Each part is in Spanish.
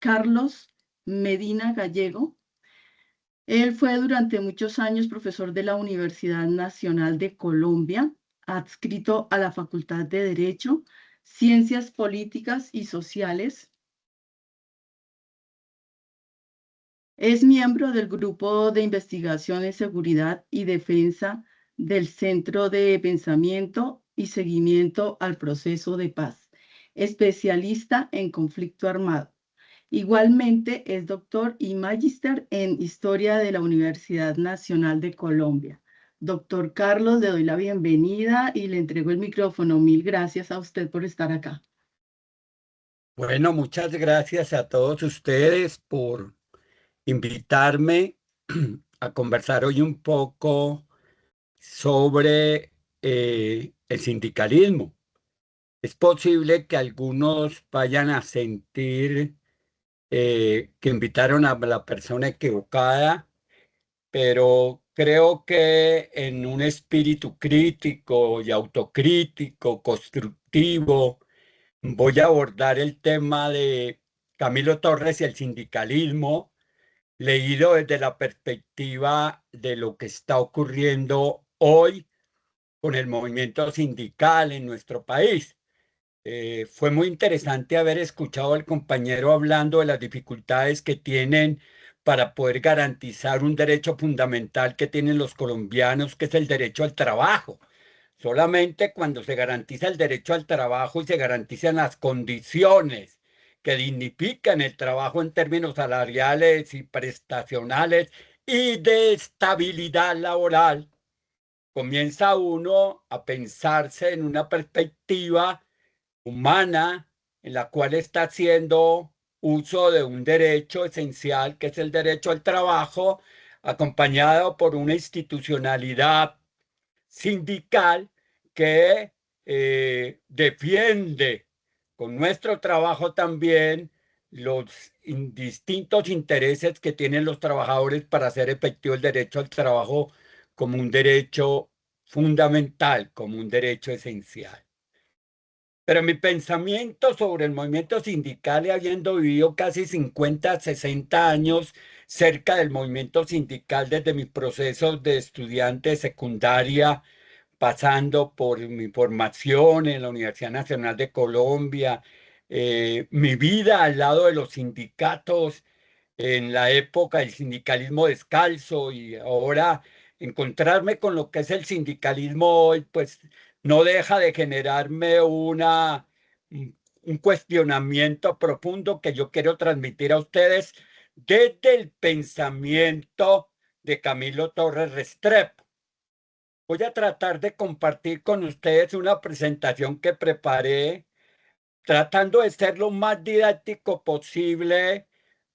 Carlos Medina Gallego. Él fue durante muchos años profesor de la Universidad Nacional de Colombia, adscrito a la Facultad de Derecho, Ciencias Políticas y Sociales. Es miembro del Grupo de Investigación en Seguridad y Defensa del Centro de Pensamiento y Seguimiento al Proceso de Paz, especialista en conflicto armado. Igualmente es doctor y magíster en Historia de la Universidad Nacional de Colombia. Doctor Carlos, le doy la bienvenida y le entrego el micrófono. Mil gracias a usted por estar acá. Bueno, muchas gracias a todos ustedes por invitarme a conversar hoy un poco sobre el sindicalismo. Es posible que algunos vayan a sentir que invitaron a la persona equivocada, pero creo que en un espíritu crítico y autocrítico, constructivo, voy a abordar el tema de Camilo Torres y el sindicalismo, leído desde la perspectiva de lo que está ocurriendo hoy con el movimiento sindical en nuestro país. Fue muy interesante haber escuchado al compañero hablando de las dificultades que tienen para poder garantizar un derecho fundamental que tienen los colombianos, que es el derecho al trabajo. Solamente cuando se garantiza el derecho al trabajo y se garantizan las condiciones que dignifican el trabajo en términos salariales y prestacionales y de estabilidad laboral, comienza uno a pensarse en una perspectiva humana en la cual está haciendo uso de un derecho esencial que es el derecho al trabajo, acompañado por una institucionalidad sindical que defiende con nuestro trabajo también los distintos intereses que tienen los trabajadores para hacer efectivo el derecho al trabajo como un derecho fundamental, como un derecho esencial. Pero mi pensamiento sobre el movimiento sindical y habiendo vivido casi 50, 60 años cerca del movimiento sindical desde mis procesos de estudiante de secundaria, pasando por mi formación en la Universidad Nacional de Colombia, mi vida al lado de los sindicatos en la época del sindicalismo descalzo y ahora encontrarme con lo que es el sindicalismo hoy, pues no deja de generarme un cuestionamiento profundo que yo quiero transmitir a ustedes desde el pensamiento de Camilo Torres Restrepo. Voy a tratar de compartir con ustedes una presentación que preparé, tratando de ser lo más didáctico posible,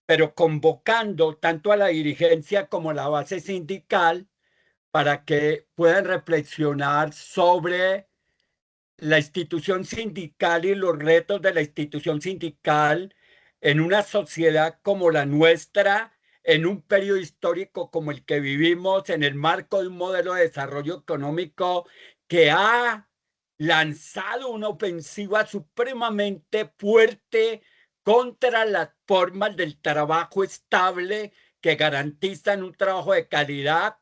pero convocando tanto a la dirigencia como a la base sindical para que puedan reflexionar sobre la institución sindical y los retos de la institución sindical en una sociedad como la nuestra, en un periodo histórico como el que vivimos, en el marco de un modelo de desarrollo económico que ha lanzado una ofensiva supremamente fuerte contra las formas del trabajo estable que garantizan un trabajo de calidad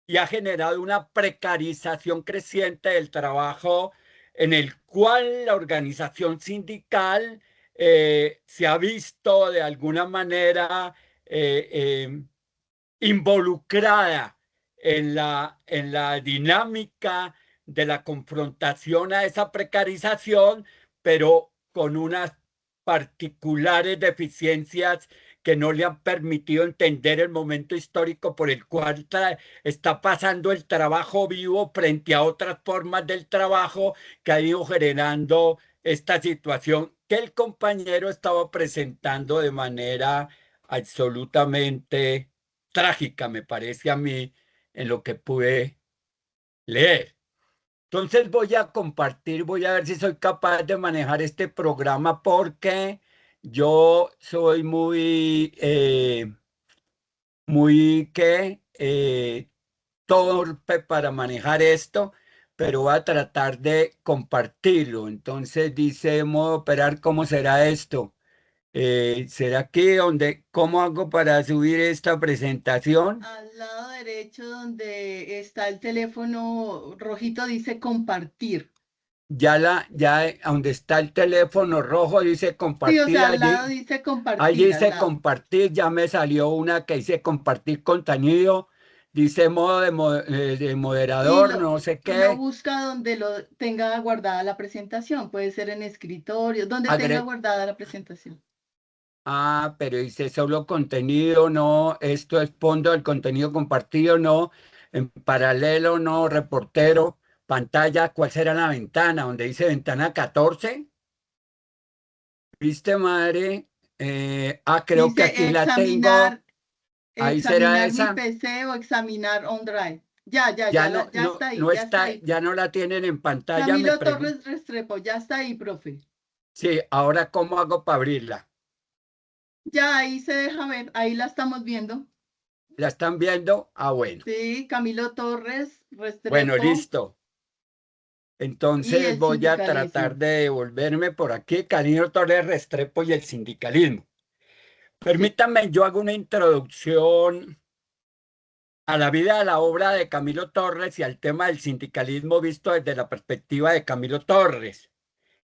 y ha generado una precarización creciente del trabajo en el cual la organización sindical se ha visto de alguna manera involucrada en la dinámica de la confrontación a esa precarización, pero con unas particulares deficiencias que no le han permitido entender el momento histórico por el cual está pasando el trabajo vivo frente a otras formas del trabajo que ha ido generando esta situación que el compañero estaba presentando de manera absolutamente trágica, me parece a mí, en lo que pude leer. Entonces voy a compartir, voy a ver si soy capaz de manejar este programa porque yo soy muy torpe para manejar esto, pero voy a tratar de compartirlo. Entonces dice modo operar, ¿cómo será esto? ¿Será que cómo hago para subir esta presentación? Al lado derecho donde está el teléfono rojito dice compartir. Donde está el teléfono rojo dice Sí, o compartir sea, al lado allí. dice Allí compartir, al dice lado. compartir, ya me salió una que dice compartir contenido, dice modo de Y moderador, lo, no sé y lo qué. busca donde lo tenga guardada la presentación. Puede ser en escritorio, donde tenga Agre- guardada la presentación. pero dice solo contenido, no, esto es fondo del contenido compartido, no, en paralelo, no, reportero, pantalla, ¿cuál será la ventana? Donde dice ventana 14. ¿Viste, madre? Creo que aquí Dice la tengo. examinar, Ahí será examinar mi esa. PC o examinar OnDrive. Ya, ya, Ya ya, no, ya no, está ahí, no ya está está, ahí. ya no la tienen en pantalla, me Camilo pregunto. Torres Restrepo, ya está ahí, profe. Sí, ahora ¿cómo hago para abrirla? Ya ahí se deja ver, ahí la estamos viendo. ¿La están viendo? Ah, bueno. Sí, Camilo Torres Bueno, Restrepo listo. y Entonces el voy a tratar sindicalismo. de devolverme por aquí, Canino Torres Restrepo y el sindicalismo. Sí, Permítanme, yo hago una introducción a la vida, a la obra de Camilo Torres y al tema del sindicalismo visto desde la perspectiva de Camilo Torres.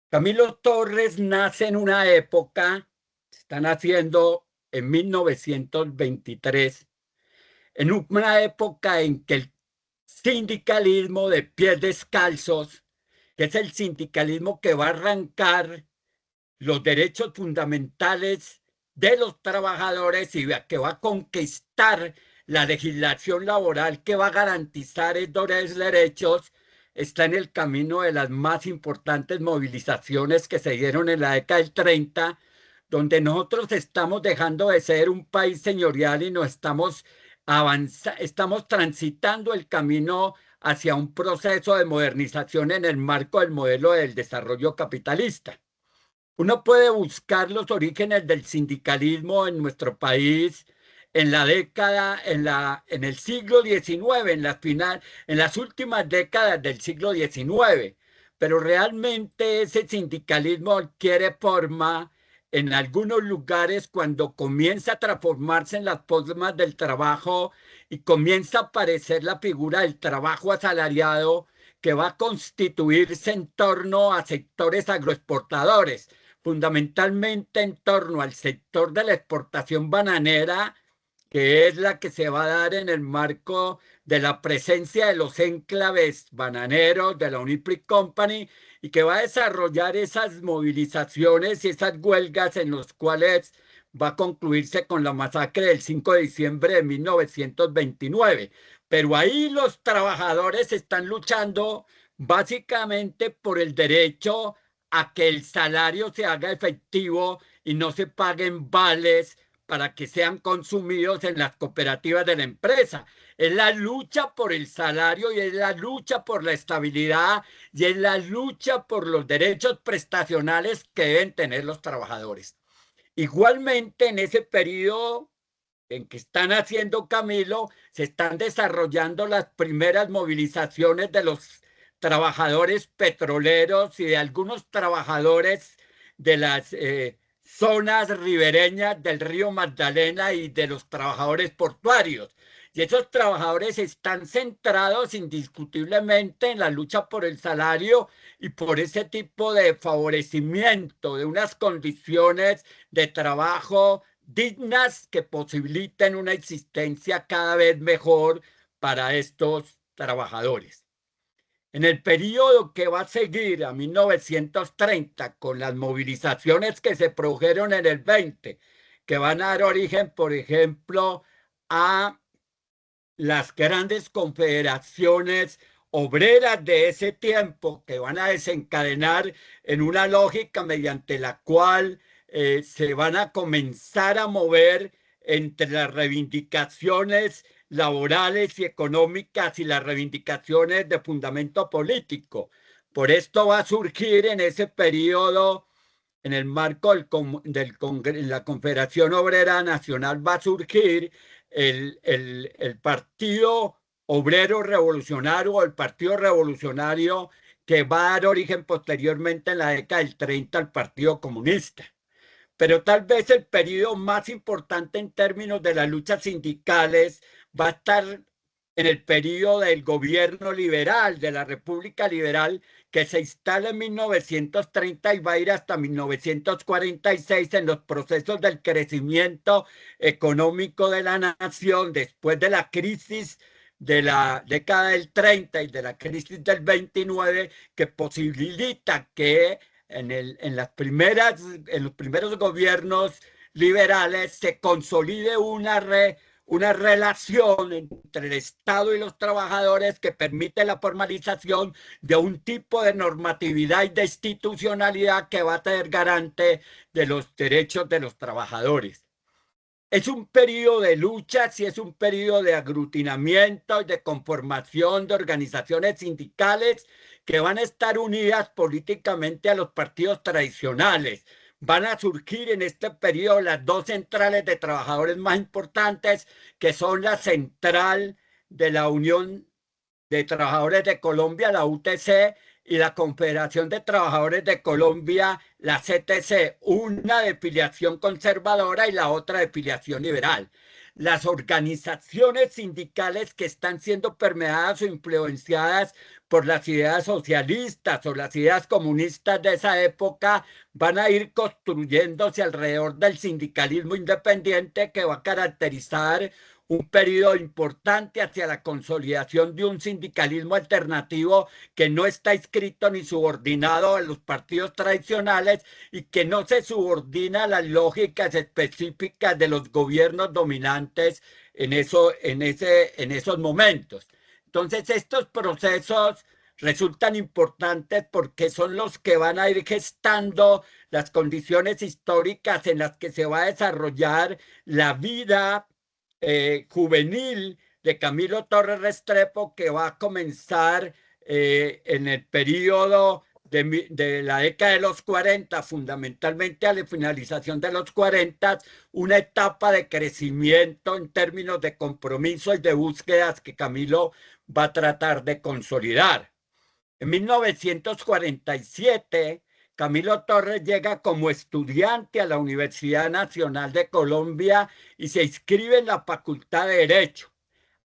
Camilo Torres nace en una época, está naciendo en 1923, en una época en que el sindicalismo de pies descalzos, que es el sindicalismo que va a arrancar los derechos fundamentales de los trabajadores y que va a conquistar la legislación laboral que va a garantizar estos derechos, está en el camino de las más importantes movilizaciones que se dieron en la década del 30, donde nosotros estamos dejando de ser un país señorial y nos estamos transitando el camino hacia un proceso de modernización en el marco del modelo del desarrollo capitalista. Uno puede buscar los orígenes del sindicalismo en nuestro país en la década, en el siglo XIX, en las últimas décadas del siglo XIX, pero realmente ese sindicalismo adquiere forma en algunos lugares cuando comienza a transformarse en las formas del trabajo y comienza a aparecer la figura del trabajo asalariado que va a constituirse en torno a sectores agroexportadores, fundamentalmente en torno al sector de la exportación bananera, que es la que se va a dar en el marco de la presencia de los enclaves bananeros de la Uniprix Company y que va a desarrollar esas movilizaciones y esas huelgas en los cuales va a concluirse con la masacre del 5 de diciembre de 1929. Pero ahí los trabajadores están luchando básicamente por el derecho a que el salario se haga efectivo y no se paguen vales para que sean consumidos en las cooperativas de la empresa. Es la lucha por el salario y es la lucha por la estabilidad y es la lucha por los derechos prestacionales que deben tener los trabajadores. Igualmente, en ese periodo en que están haciendo Camilo, se están desarrollando las primeras movilizaciones de los trabajadores petroleros y de algunos trabajadores de las zonas ribereñas del río Magdalena y de los trabajadores portuarios. Y esos trabajadores están centrados indiscutiblemente en la lucha por el salario y por ese tipo de favorecimiento de unas condiciones de trabajo dignas que posibiliten una existencia cada vez mejor para estos trabajadores. En el periodo que va a seguir a 1930, con las movilizaciones que se produjeron en el 20, que van a dar origen, por ejemplo, a las grandes confederaciones obreras de ese tiempo que van a desencadenar en una lógica mediante la cual se van a comenzar a mover entre las reivindicaciones laborales y económicas y las reivindicaciones de fundamento político. Por esto va a surgir en ese periodo, en el marco de la Confederación Obrera Nacional, va a surgir el Partido Obrero Revolucionario o el Partido Revolucionario, que va a dar origen posteriormente en la década del 30 al Partido Comunista. pero tal vez el periodo más importante en términos de las luchas sindicales va a estar en el periodo del gobierno liberal, de la República Liberal, que se instala en 1930 y va a ir hasta 1946 en los procesos del crecimiento económico de la nación después de la crisis de la década del 30 y de la crisis del 29, que posibilita que en los primeros gobiernos liberales se consolide una relación entre el Estado y los trabajadores que permite la formalización de un tipo de normatividad y de institucionalidad que va a ser garante de los derechos de los trabajadores. Es un periodo de luchas y es un periodo de aglutinamiento y de conformación de organizaciones sindicales que van a estar unidas políticamente a los partidos tradicionales. Van a surgir en este periodo las dos centrales de trabajadores más importantes, que son la central de la Unión de Trabajadores de Colombia, la UTC, y la Confederación de Trabajadores de Colombia, la CTC, una de filiación conservadora y la otra de filiación liberal. Las organizaciones sindicales que están siendo permeadas o influenciadas por las ideas socialistas o las ideas comunistas de esa época van a ir construyéndose alrededor del sindicalismo independiente, que va a caracterizar un periodo importante hacia la consolidación de un sindicalismo alternativo que no está inscrito ni subordinado a los partidos tradicionales y que no se subordina a las lógicas específicas de los gobiernos dominantes en esos momentos. Entonces, estos procesos resultan importantes porque son los que van a ir gestando las condiciones históricas en las que se va a desarrollar la vida juvenil de Camilo Torres Restrepo, que va a comenzar en el periodo de la década de los 40, fundamentalmente a la finalización de los 40, una etapa de crecimiento en términos de compromiso y de búsquedas que Camilo va a tratar de consolidar. En 1947, Camilo Torres llega como estudiante a la Universidad Nacional de Colombia y se inscribe en la Facultad de Derecho.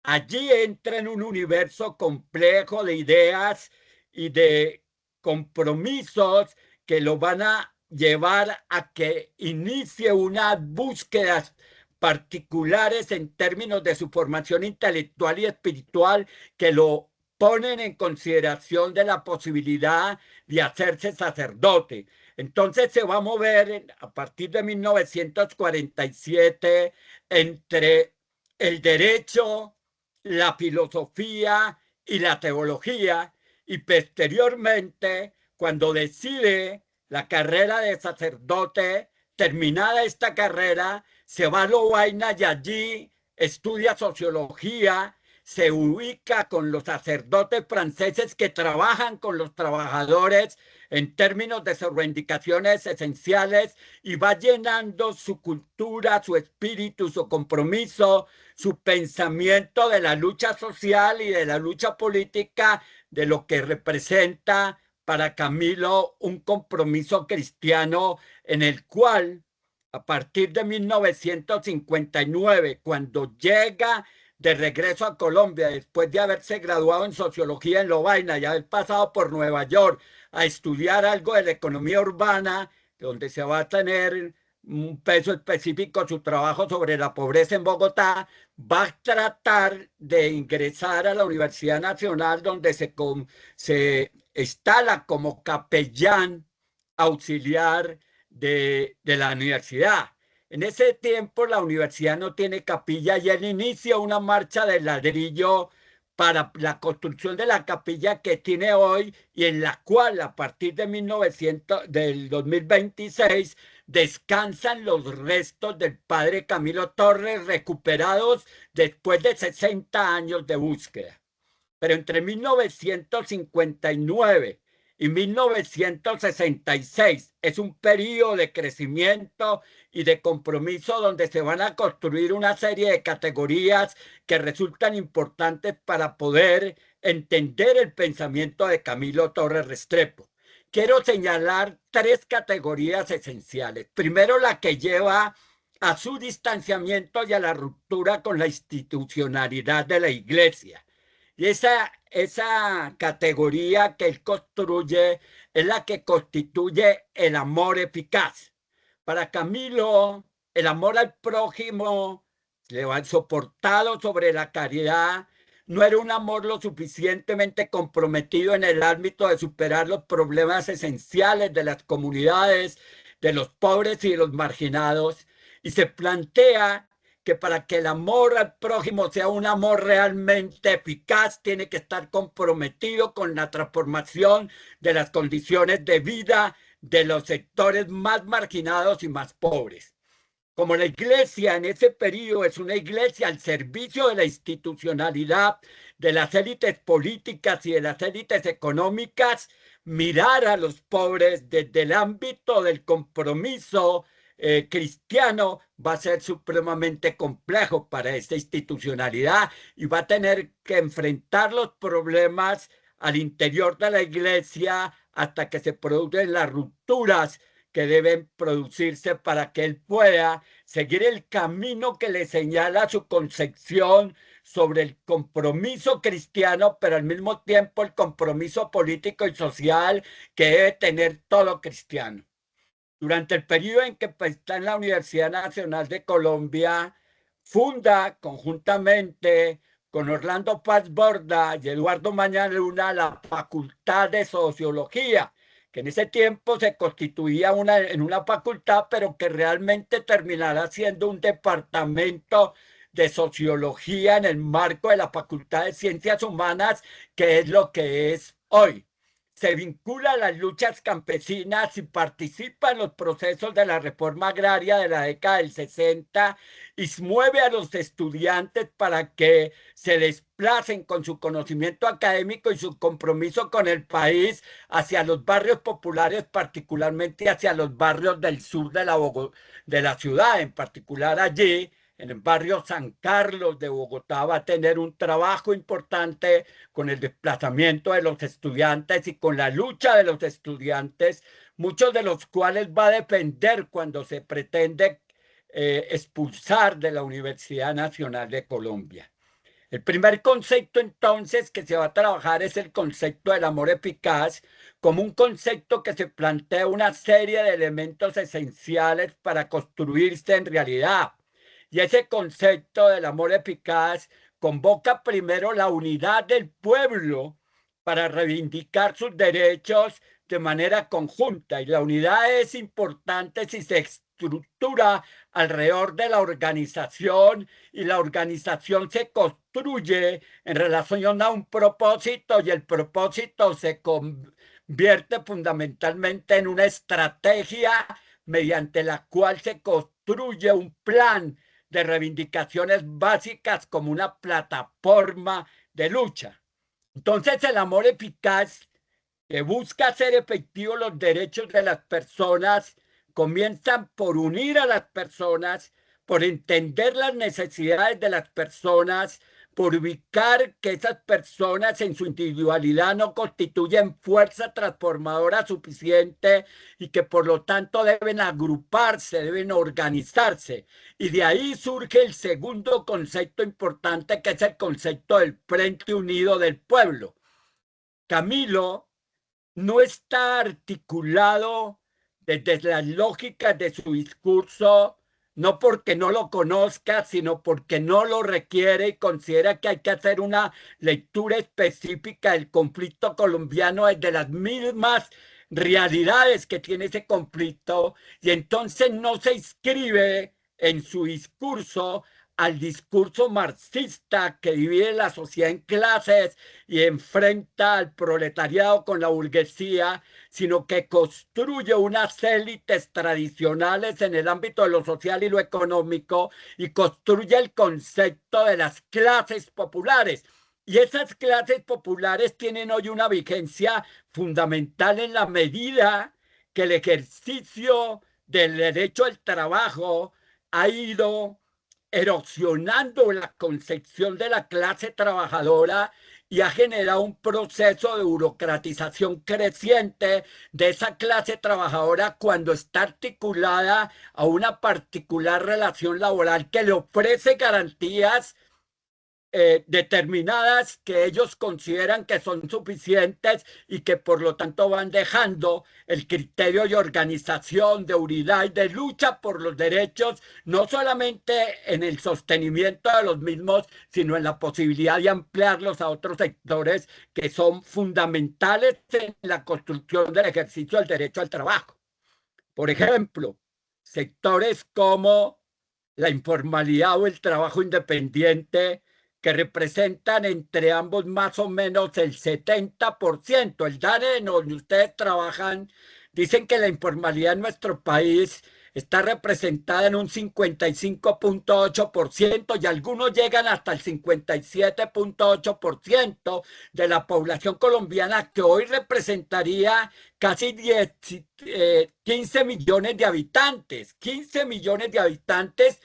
Allí entra en un universo complejo de ideas y de compromisos que lo van a llevar a que inicie unas búsquedas particulares en términos de su formación intelectual y espiritual que lo ponen en consideración de la posibilidad de hacerse sacerdote. Entonces se va a mover a partir de 1947 entre el derecho, la filosofía y la teología, y posteriormente, cuando decide la carrera de sacerdote, terminada esta carrera, se va a Lovaina y allí estudia sociología, se ubica con los sacerdotes franceses que trabajan con los trabajadores en términos de sus reivindicaciones esenciales y va llenando su cultura, su espíritu, su compromiso, su pensamiento de la lucha social y de la lucha política, de lo que representa para Camilo un compromiso cristiano en el cual, a partir de 1959, cuando llega de regreso a Colombia, después de haberse graduado en sociología en Lovaina y haber pasado por Nueva York a estudiar algo de la economía urbana, donde se va a tener un peso específico su trabajo sobre la pobreza en Bogotá, va a tratar de ingresar a la Universidad Nacional, donde se instala como capellán auxiliar de la universidad. En ese tiempo la universidad no tiene capilla y él inicia una marcha de ladrillo para la construcción de la capilla que tiene hoy y en la cual a partir de del 2026 descansan los restos del padre Camilo Torres recuperados después de 60 años de búsqueda. Pero entre 1959 y 1966 es un periodo de crecimiento y de compromiso donde se van a construir una serie de categorías que resultan importantes para poder entender el pensamiento de Camilo Torres Restrepo. quiero señalar tres categorías esenciales. Primero, la que lleva a su distanciamiento y a la ruptura con la institucionalidad de la Iglesia. Y esa categoría que él construye es la que constituye el amor eficaz. Para Camilo, el amor al prójimo, soportado sobre la caridad, no era un amor lo suficientemente comprometido en el ámbito de superar los problemas esenciales de las comunidades, de los pobres y de los marginados, y se plantea que para que el amor al prójimo sea un amor realmente eficaz, tiene que estar comprometido con la transformación de las condiciones de vida de los sectores más marginados y más pobres. Como la iglesia en ese periodo es una iglesia al servicio de la institucionalidad, de las élites políticas y de las élites económicas, mirar a los pobres desde el ámbito del compromiso cristiano va a ser supremamente complejo para esta institucionalidad y va a tener que enfrentar los problemas al interior de la iglesia hasta que se producen las rupturas que deben producirse para que él pueda seguir el camino que le señala su concepción sobre el compromiso cristiano, pero al mismo tiempo el compromiso político y social que debe tener todo cristiano. Durante el periodo en que está en la Universidad Nacional de Colombia, funda conjuntamente con Orlando Paz Borda y Eduardo Mañana Luna la Facultad de Sociología, que en ese tiempo se constituía en una facultad, pero que realmente terminará siendo un departamento de sociología en el marco de la Facultad de Ciencias Humanas, que es lo que es hoy. Se vincula a las luchas campesinas y participa en los procesos de la reforma agraria de la década del 60 y mueve a los estudiantes para que se desplacen con su conocimiento académico y su compromiso con el país hacia los barrios populares, particularmente hacia los barrios del sur de la ciudad, en particular allí. En el barrio San Carlos de Bogotá va a tener un trabajo importante con el desplazamiento de los estudiantes y con la lucha de los estudiantes, muchos de los cuales va a depender cuando se pretende expulsar de la Universidad Nacional de Colombia. El primer concepto entonces que se va a trabajar es el concepto del amor eficaz, como un concepto que se plantea una serie de elementos esenciales para construirse en realidad. Y ese concepto del amor eficaz convoca primero la unidad del pueblo para reivindicar sus derechos de manera conjunta. Y la unidad es importante si se estructura alrededor de la organización y la organización se construye en relación a un propósito y el propósito se convierte fundamentalmente en una estrategia mediante la cual se construye un plan de reivindicaciones básicas como una plataforma de lucha. Entonces el amor eficaz que busca hacer efectivos los derechos de las personas comienzan por unir a las personas, por entender las necesidades de las personas, por ubicar que esas personas en su individualidad no constituyen fuerza transformadora suficiente y que por lo tanto deben agruparse, deben organizarse. Y de ahí surge el segundo concepto importante, que es el concepto del Frente Unido del Pueblo. Camilo no está articulado desde las lógicas de su discurso, no porque no lo conozca, sino porque no lo requiere y considera que hay que hacer una lectura específica del conflicto colombiano desde las mismas realidades que tiene ese conflicto y entonces no se inscribe en su discurso al discurso marxista que divide la sociedad en clases y enfrenta al proletariado con la burguesía, sino que construye unas élites tradicionales en el ámbito de lo social y lo económico y construye el concepto de las clases populares. Y esas clases populares tienen hoy una vigencia fundamental en la medida que el ejercicio del derecho al trabajo ha ido erosionando la concepción de la clase trabajadora y ha generado un proceso de burocratización creciente de esa clase trabajadora cuando está articulada a una particular relación laboral que le ofrece garantías determinadas que ellos consideran que son suficientes y que por lo tanto van dejando el criterio de organización, de unidad y de lucha por los derechos, no solamente en el sostenimiento de los mismos, sino en la posibilidad de ampliarlos a otros sectores que son fundamentales en la construcción del ejercicio del derecho al trabajo. Por ejemplo, sectores como la informalidad o el trabajo independiente, que representan entre ambos más o menos el 70%. El DANE, en donde ustedes trabajan, dicen que la informalidad en nuestro país está representada en un 55,8% y algunos llegan hasta el 57,8% de la población colombiana, que hoy representaría casi 15 millones de habitantes, 15 millones de habitantes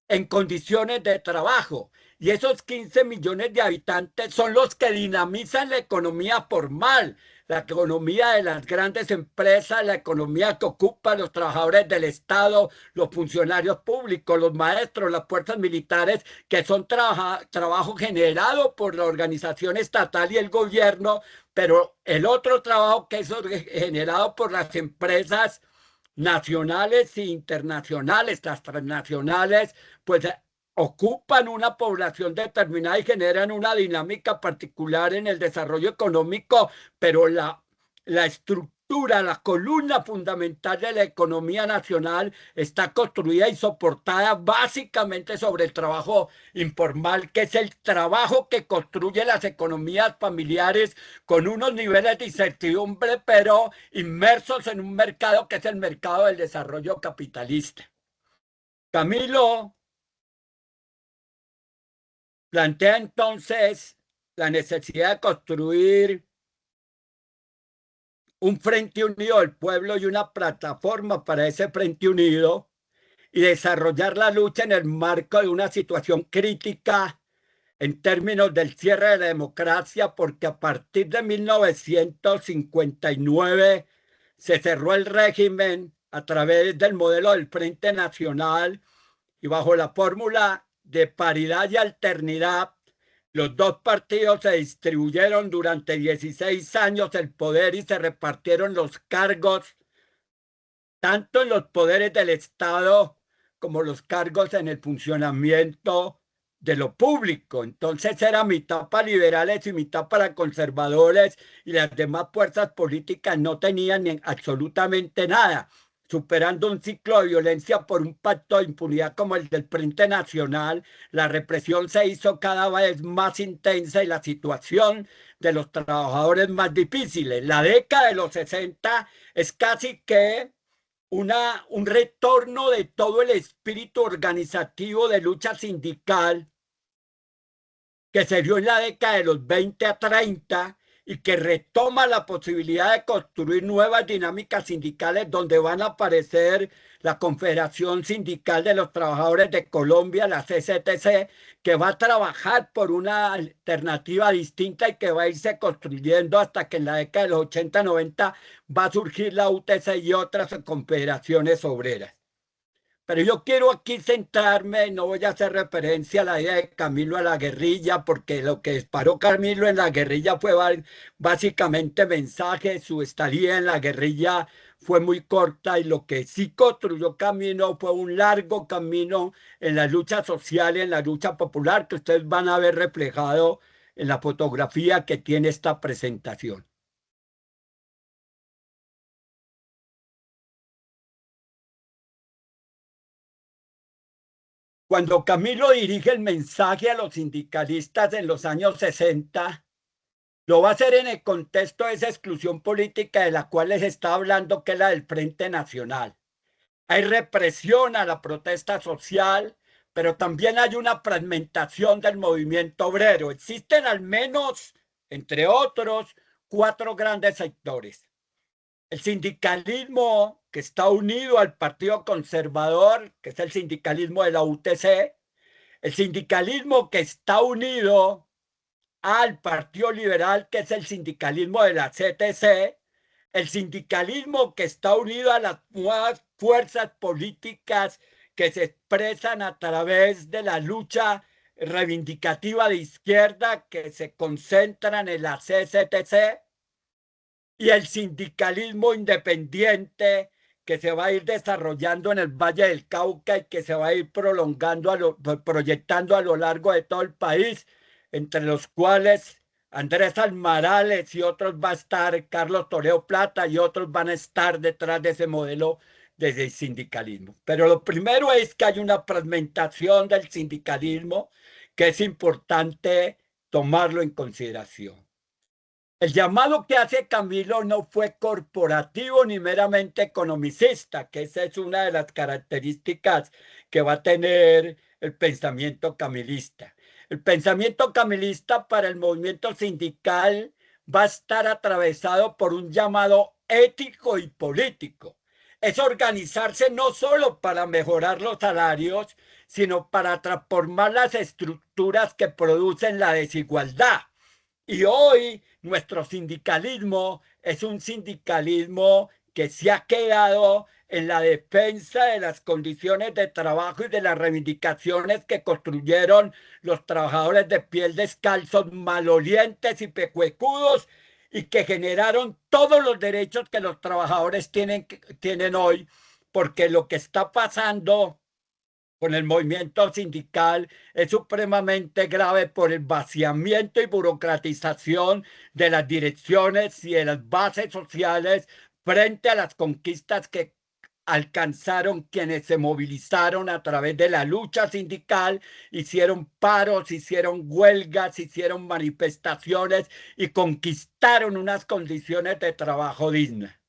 en condiciones de trabajo. Y esos 15 millones de habitantes son los que dinamizan la economía formal, la economía de las grandes empresas, la economía que ocupan los trabajadores del Estado, los funcionarios públicos, los maestros, las fuerzas militares, que son trabajo generado por la organización estatal y el gobierno, pero el otro trabajo que es generado por las empresas nacionales e internacionales, las transnacionales, pues ocupan una población determinada y generan una dinámica particular en el desarrollo económico, pero la estructura, la columna fundamental de la economía nacional está construida y soportada básicamente sobre el trabajo informal, que es el trabajo que construye las economías familiares con unos niveles de incertidumbre, pero inmersos en un mercado que es el mercado del desarrollo capitalista. Camilo plantea entonces la necesidad de construir un frente unido del pueblo y una plataforma para ese frente unido y desarrollar la lucha en el marco de una situación crítica en términos del cierre de la democracia, porque a partir de 1959 se cerró el régimen a través del modelo del Frente Nacional y bajo la fórmula de paridad y alternidad, los dos partidos se distribuyeron durante 16 años el poder y se repartieron los cargos, tanto en los poderes del Estado como los cargos en el funcionamiento de lo público. Entonces era mitad para liberales y mitad para conservadores, y las demás fuerzas políticas no tenían absolutamente nada, superando un ciclo de violencia por un pacto de impunidad como el del Frente Nacional. La represión se hizo cada vez más intensa y la situación de los trabajadores más difíciles. La década de los 60 es casi que un retorno de todo el espíritu organizativo de lucha sindical que se dio en la década de los 20 a 30 y que retoma la posibilidad de construir nuevas dinámicas sindicales donde van a aparecer la Confederación Sindical de los Trabajadores de Colombia, la CCTC, que va a trabajar por una alternativa distinta y que va a irse construyendo hasta que en la década de los 80-90 va a surgir la UTC y otras confederaciones obreras. Pero yo quiero aquí centrarme, no voy a hacer referencia a la idea de Camilo a la guerrilla, porque lo que disparó Camilo en la guerrilla fue básicamente mensaje. Su estadía en la guerrilla fue muy corta y lo que sí construyó Camilo fue un largo camino en la lucha social y en la lucha popular, que ustedes van a ver reflejado en la fotografía que tiene esta presentación. Cuando Camilo dirige el mensaje a los sindicalistas en los años 60, lo va a hacer en el contexto de esa exclusión política de la cual les estaba hablando, que es la del Frente Nacional. Hay represión a la protesta social, pero también hay una fragmentación del movimiento obrero. Existen al menos, entre otros, 4 grandes sectores. El sindicalismo que está unido al Partido Conservador, que es el sindicalismo de la UTC, el sindicalismo que está unido al Partido Liberal, que es el sindicalismo de la CTC, el sindicalismo que está unido a las nuevas fuerzas políticas que se expresan a través de la lucha reivindicativa de izquierda que se concentran en la CCTC, y el sindicalismo independiente que se va a ir desarrollando en el Valle del Cauca y que se va a ir prolongando, proyectando a lo largo de todo el país, entre los cuales Andrés Almarales y otros va a estar, Carlos Toreo Plata y otros van a estar detrás de ese modelo de sindicalismo. Pero lo primero es que hay una fragmentación del sindicalismo que es importante tomarlo en consideración. El llamado que hace Camilo no fue corporativo ni meramente economicista, que esa es una de las características que va a tener el pensamiento camilista. El pensamiento camilista para el movimiento sindical va a estar atravesado por un llamado ético y político. Es organizarse no solo para mejorar los salarios, sino para transformar las estructuras que producen la desigualdad. Y hoy nuestro sindicalismo es un sindicalismo que se ha quedado en la defensa de las condiciones de trabajo y de las reivindicaciones que construyeron los trabajadores de piel descalzos, malolientes y pecuecudos, y que generaron todos los derechos que los trabajadores tienen hoy, porque lo que está pasando con el movimiento sindical es supremamente grave por el vaciamiento y burocratización de las direcciones y de las bases sociales frente a las conquistas que alcanzaron quienes se movilizaron a través de la lucha sindical, hicieron paros, hicieron huelgas, hicieron manifestaciones y conquistaron unas condiciones de trabajo dignas.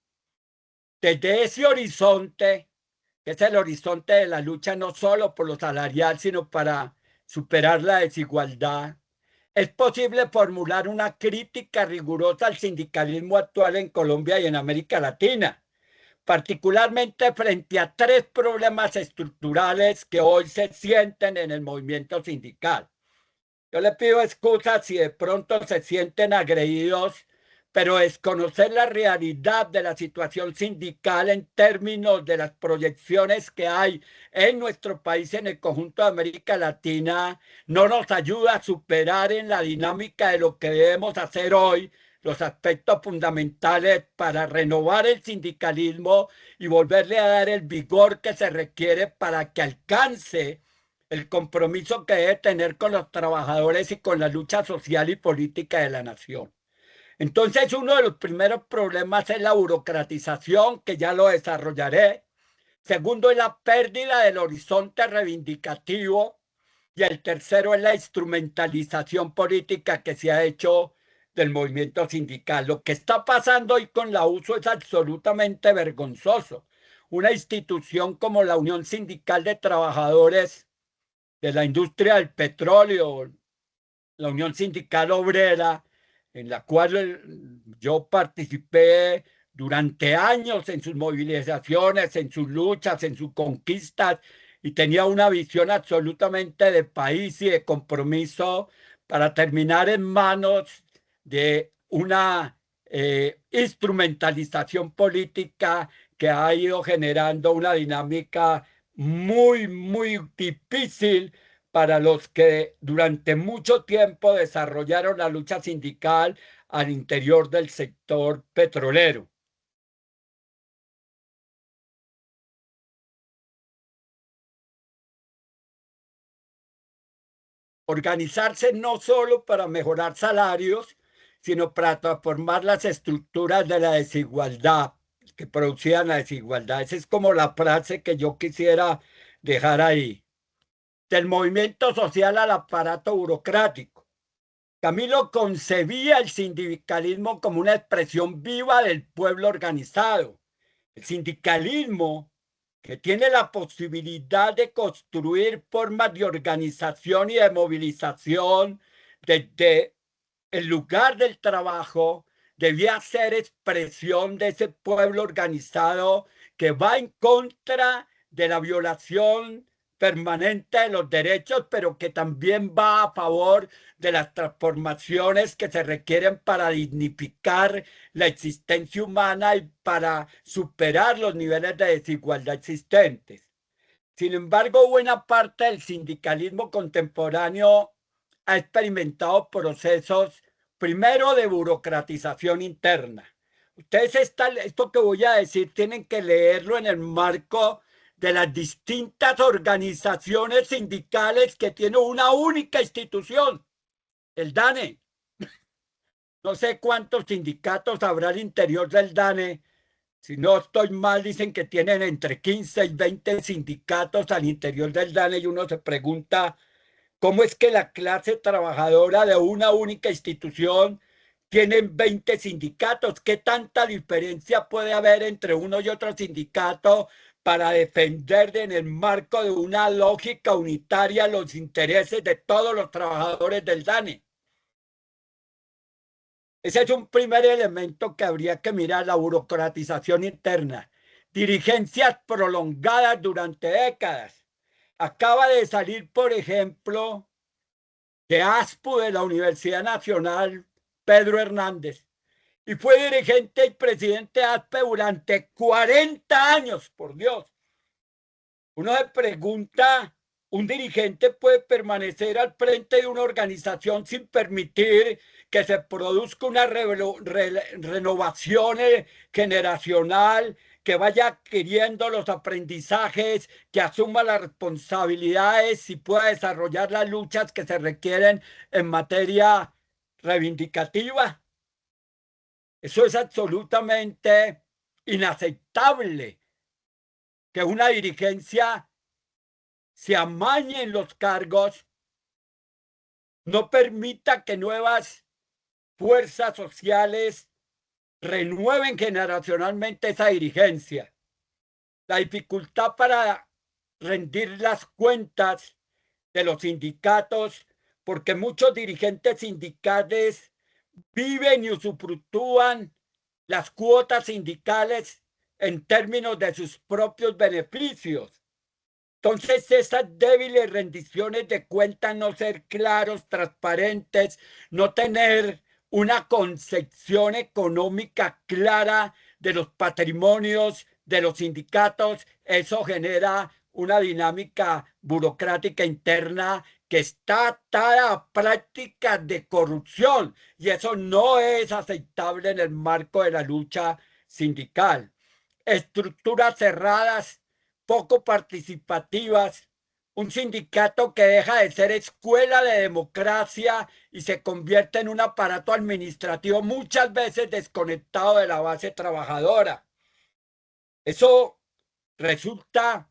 Desde ese horizonte, que es el horizonte de la lucha no solo por lo salarial, sino para superar la desigualdad, es posible formular una crítica rigurosa al sindicalismo actual en Colombia y en América Latina, particularmente frente a tres problemas estructurales que hoy se sienten en el movimiento sindical. Yo le pido excusas si de pronto se sienten agredidos, pero desconocer la realidad de la situación sindical en términos de las proyecciones que hay en nuestro país y en el conjunto de América Latina no nos ayuda a superar en la dinámica de lo que debemos hacer hoy los aspectos fundamentales para renovar el sindicalismo y volverle a dar el vigor que se requiere para que alcance el compromiso que debe tener con los trabajadores y con la lucha social y política de la nación. Entonces, uno de los primeros problemas es la burocratización, que ya lo desarrollaré. Segundo, es la pérdida del horizonte reivindicativo. Y el tercero es la instrumentalización política que se ha hecho del movimiento sindical. Lo que está pasando hoy con la USO es absolutamente vergonzoso. Una institución como la Unión Sindical de Trabajadores de la industria del petróleo, la Unión Sindical Obrera, en la cual yo participé durante años en sus movilizaciones, en sus luchas, en sus conquistas, y tenía una visión absolutamente de país y de compromiso para terminar en manos de una instrumentalización política que ha ido generando una dinámica muy, muy difícil para los que durante mucho tiempo desarrollaron la lucha sindical al interior del sector petrolero. Organizarse no solo para mejorar salarios, sino para transformar las estructuras de la desigualdad que producían la desigualdad. Esa es como la frase que yo quisiera dejar ahí. Del movimiento social al aparato burocrático. Camilo concebía el sindicalismo como una expresión viva del pueblo organizado. El sindicalismo que tiene la posibilidad de construir formas de organización y de movilización desde el lugar del trabajo, debía ser expresión de ese pueblo organizado que va en contra de la violación permanente de los derechos, pero que también va a favor de las transformaciones que se requieren para dignificar la existencia humana y para superar los niveles de desigualdad existentes. Sin embargo, buena parte del sindicalismo contemporáneo ha experimentado procesos, primero, de burocratización interna. Ustedes esto que voy a decir tienen que leerlo en el marco de las distintas organizaciones sindicales que tiene una única institución, el DANE. No sé cuántos sindicatos habrá al interior del DANE. Si no estoy mal, dicen que tienen entre 15 y 20 sindicatos al interior del DANE y uno se pregunta cómo es que la clase trabajadora de una única institución tienen 20 sindicatos. ¿Qué tanta diferencia puede haber entre uno y otro sindicato para defender en el marco de una lógica unitaria los intereses de todos los trabajadores del DANE? Ese es un primer elemento que habría que mirar, la burocratización interna. Dirigencias prolongadas durante décadas. Acaba de salir, por ejemplo, de ASPU, de la Universidad Nacional, Pedro Hernández, y fue dirigente y presidente de ASPE durante 40 años, por Dios. Uno se pregunta, ¿un dirigente puede permanecer al frente de una organización sin permitir que se produzca una renovación generacional, que vaya adquiriendo los aprendizajes, que asuma las responsabilidades y pueda desarrollar las luchas que se requieren en materia reivindicativa? Eso es absolutamente inaceptable, que una dirigencia se amañe en los cargos, no permita que nuevas fuerzas sociales renueven generacionalmente esa dirigencia. La dificultad para rendir las cuentas de los sindicatos, porque muchos dirigentes sindicales viven y usufructúan las cuotas sindicales en términos de sus propios beneficios. Entonces, esas débiles rendiciones de cuentas, no ser claros, transparentes, no tener una concepción económica clara de los patrimonios de los sindicatos, eso genera una dinámica burocrática interna que está atada a prácticas de corrupción, y eso no es aceptable en el marco de la lucha sindical. Estructuras cerradas, poco participativas, un sindicato que deja de ser escuela de democracia y se convierte en un aparato administrativo muchas veces desconectado de la base trabajadora. Eso resulta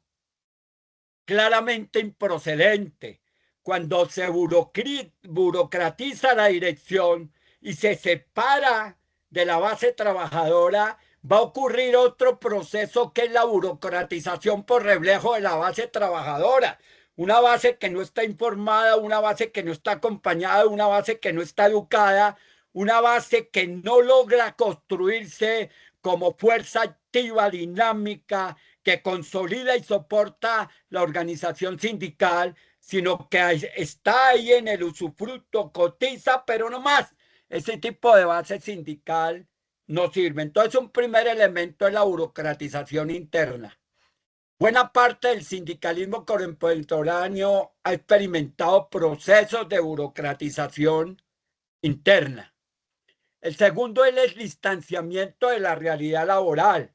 claramente improcedente. Cuando se burocratiza la dirección y se separa de la base trabajadora, va a ocurrir otro proceso, que es la burocratización por reflejo de la base trabajadora. Una base que no está informada, una base que no está acompañada, una base que no está educada, una base que no logra construirse como fuerza activa, dinámica, que consolida y soporta la organización sindical, sino que está ahí en el usufructo, cotiza, pero no más. Ese tipo de base sindical no sirve. Entonces, un primer elemento es la burocratización interna. Buena parte del sindicalismo contemporáneo ha experimentado procesos de burocratización interna. El segundo es el distanciamiento de la realidad laboral.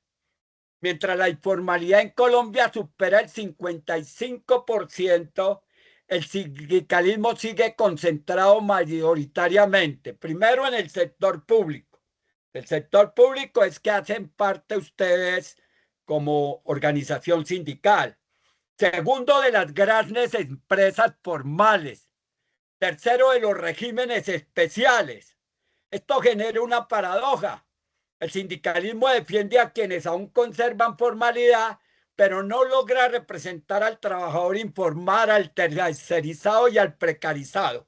Mientras la informalidad en Colombia supera el 55%, el sindicalismo sigue concentrado mayoritariamente, primero en el sector público. El sector público es que hacen parte ustedes como organización sindical. Segundo, de las grandes empresas formales. Tercero, de los regímenes especiales. Esto genera una paradoja. El sindicalismo defiende a quienes aún conservan formalidad, pero no logra representar al trabajador informal, al tercerizado y al precarizado.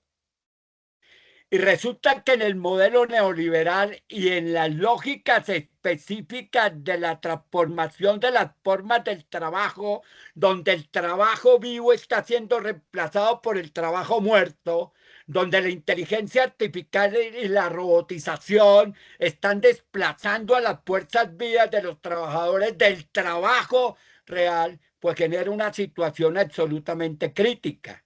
Y resulta que en el modelo neoliberal y en las lógicas específicas de la transformación de las formas del trabajo, donde el trabajo vivo está siendo reemplazado por el trabajo muerto, donde la inteligencia artificial y la robotización están desplazando a las fuerzas vivas de los trabajadores del trabajo real, pues genera una situación absolutamente crítica.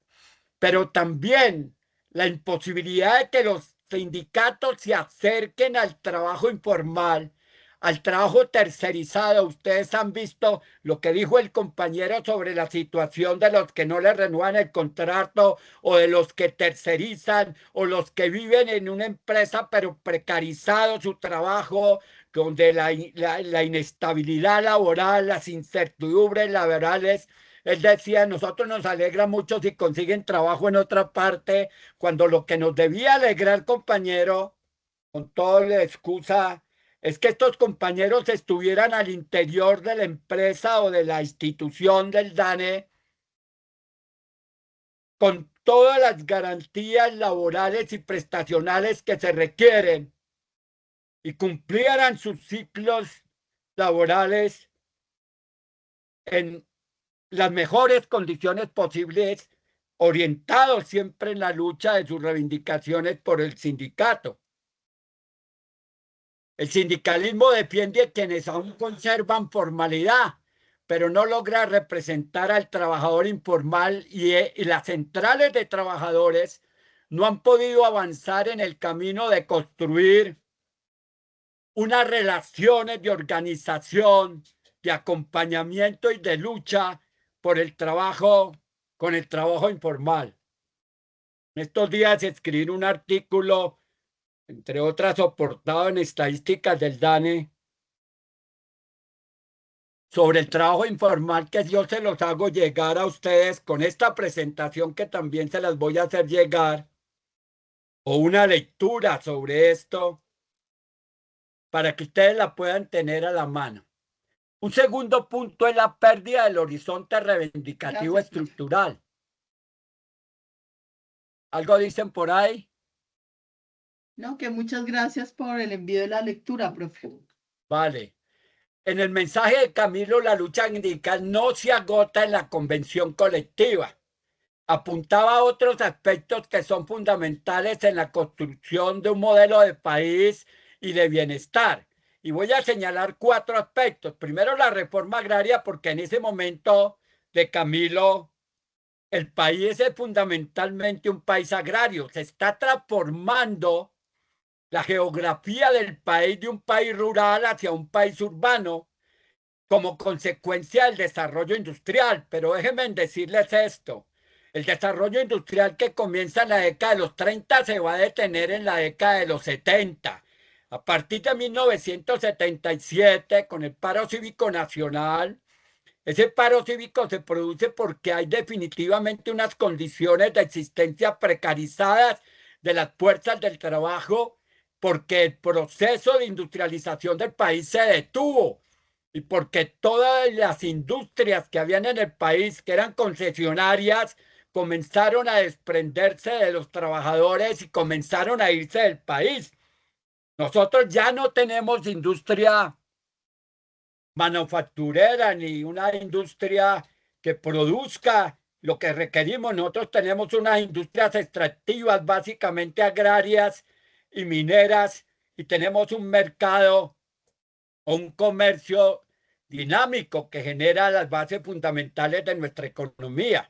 Pero también la imposibilidad de que los sindicatos se acerquen al trabajo informal, al trabajo tercerizado. Ustedes han visto lo que dijo el compañero sobre la situación de los que no les renuevan el contrato o de los que tercerizan o los que viven en una empresa pero precarizado su trabajo, donde la inestabilidad laboral, las incertidumbres laborales. Él decía, nosotros nos alegra mucho si consiguen trabajo en otra parte, cuando lo que nos debía alegrar, compañero, con toda la excusa, es que estos compañeros estuvieran al interior de la empresa o de la institución del DANE con todas las garantías laborales y prestacionales que se requieren y cumplieran sus ciclos laborales en las mejores condiciones posibles, orientados siempre en la lucha de sus reivindicaciones por el sindicato. El sindicalismo defiende a quienes aún conservan formalidad, pero no logra representar al trabajador informal y las centrales de trabajadores no han podido avanzar en el camino de construir unas relaciones de organización, de acompañamiento y de lucha por el trabajo, con el trabajo informal. En estos días escribí un artículo, entre otras, soportado en estadísticas del DANE, sobre el trabajo informal, que yo se los hago llegar a ustedes con esta presentación que también se las voy a hacer llegar, o una lectura sobre esto, para que ustedes la puedan tener a la mano. Un segundo punto es la pérdida del horizonte reivindicativo estructural. ¿Algo dicen por ahí? No, que muchas gracias por el envío de la lectura, profe. Vale. En el mensaje de Camilo, la lucha sindical no se agota en la convención colectiva. Apuntaba a otros aspectos que son fundamentales en la construcción de un modelo de país y de bienestar. Y voy a señalar 4 aspectos. Primero, la reforma agraria, porque en ese momento de Camilo, el país es fundamentalmente un país agrario. Se está transformando la geografía del país de un país rural hacia un país urbano como consecuencia del desarrollo industrial. Pero déjenme decirles esto. El desarrollo industrial que comienza en la década de los 30 se va a detener en la década de los 70. A partir de 1977, con el paro cívico nacional, ese paro cívico se produce porque hay definitivamente unas condiciones de existencia precarizadas de las fuerzas del trabajo, porque el proceso de industrialización del país se detuvo y porque todas las industrias que habían en el país, que eran concesionarias, comenzaron a desprenderse de los trabajadores y comenzaron a irse del país. Nosotros ya no tenemos industria manufacturera ni una industria que produzca lo que requerimos. Nosotros tenemos unas industrias extractivas, básicamente agrarias y mineras, y tenemos un mercado o un comercio dinámico que genera las bases fundamentales de nuestra economía.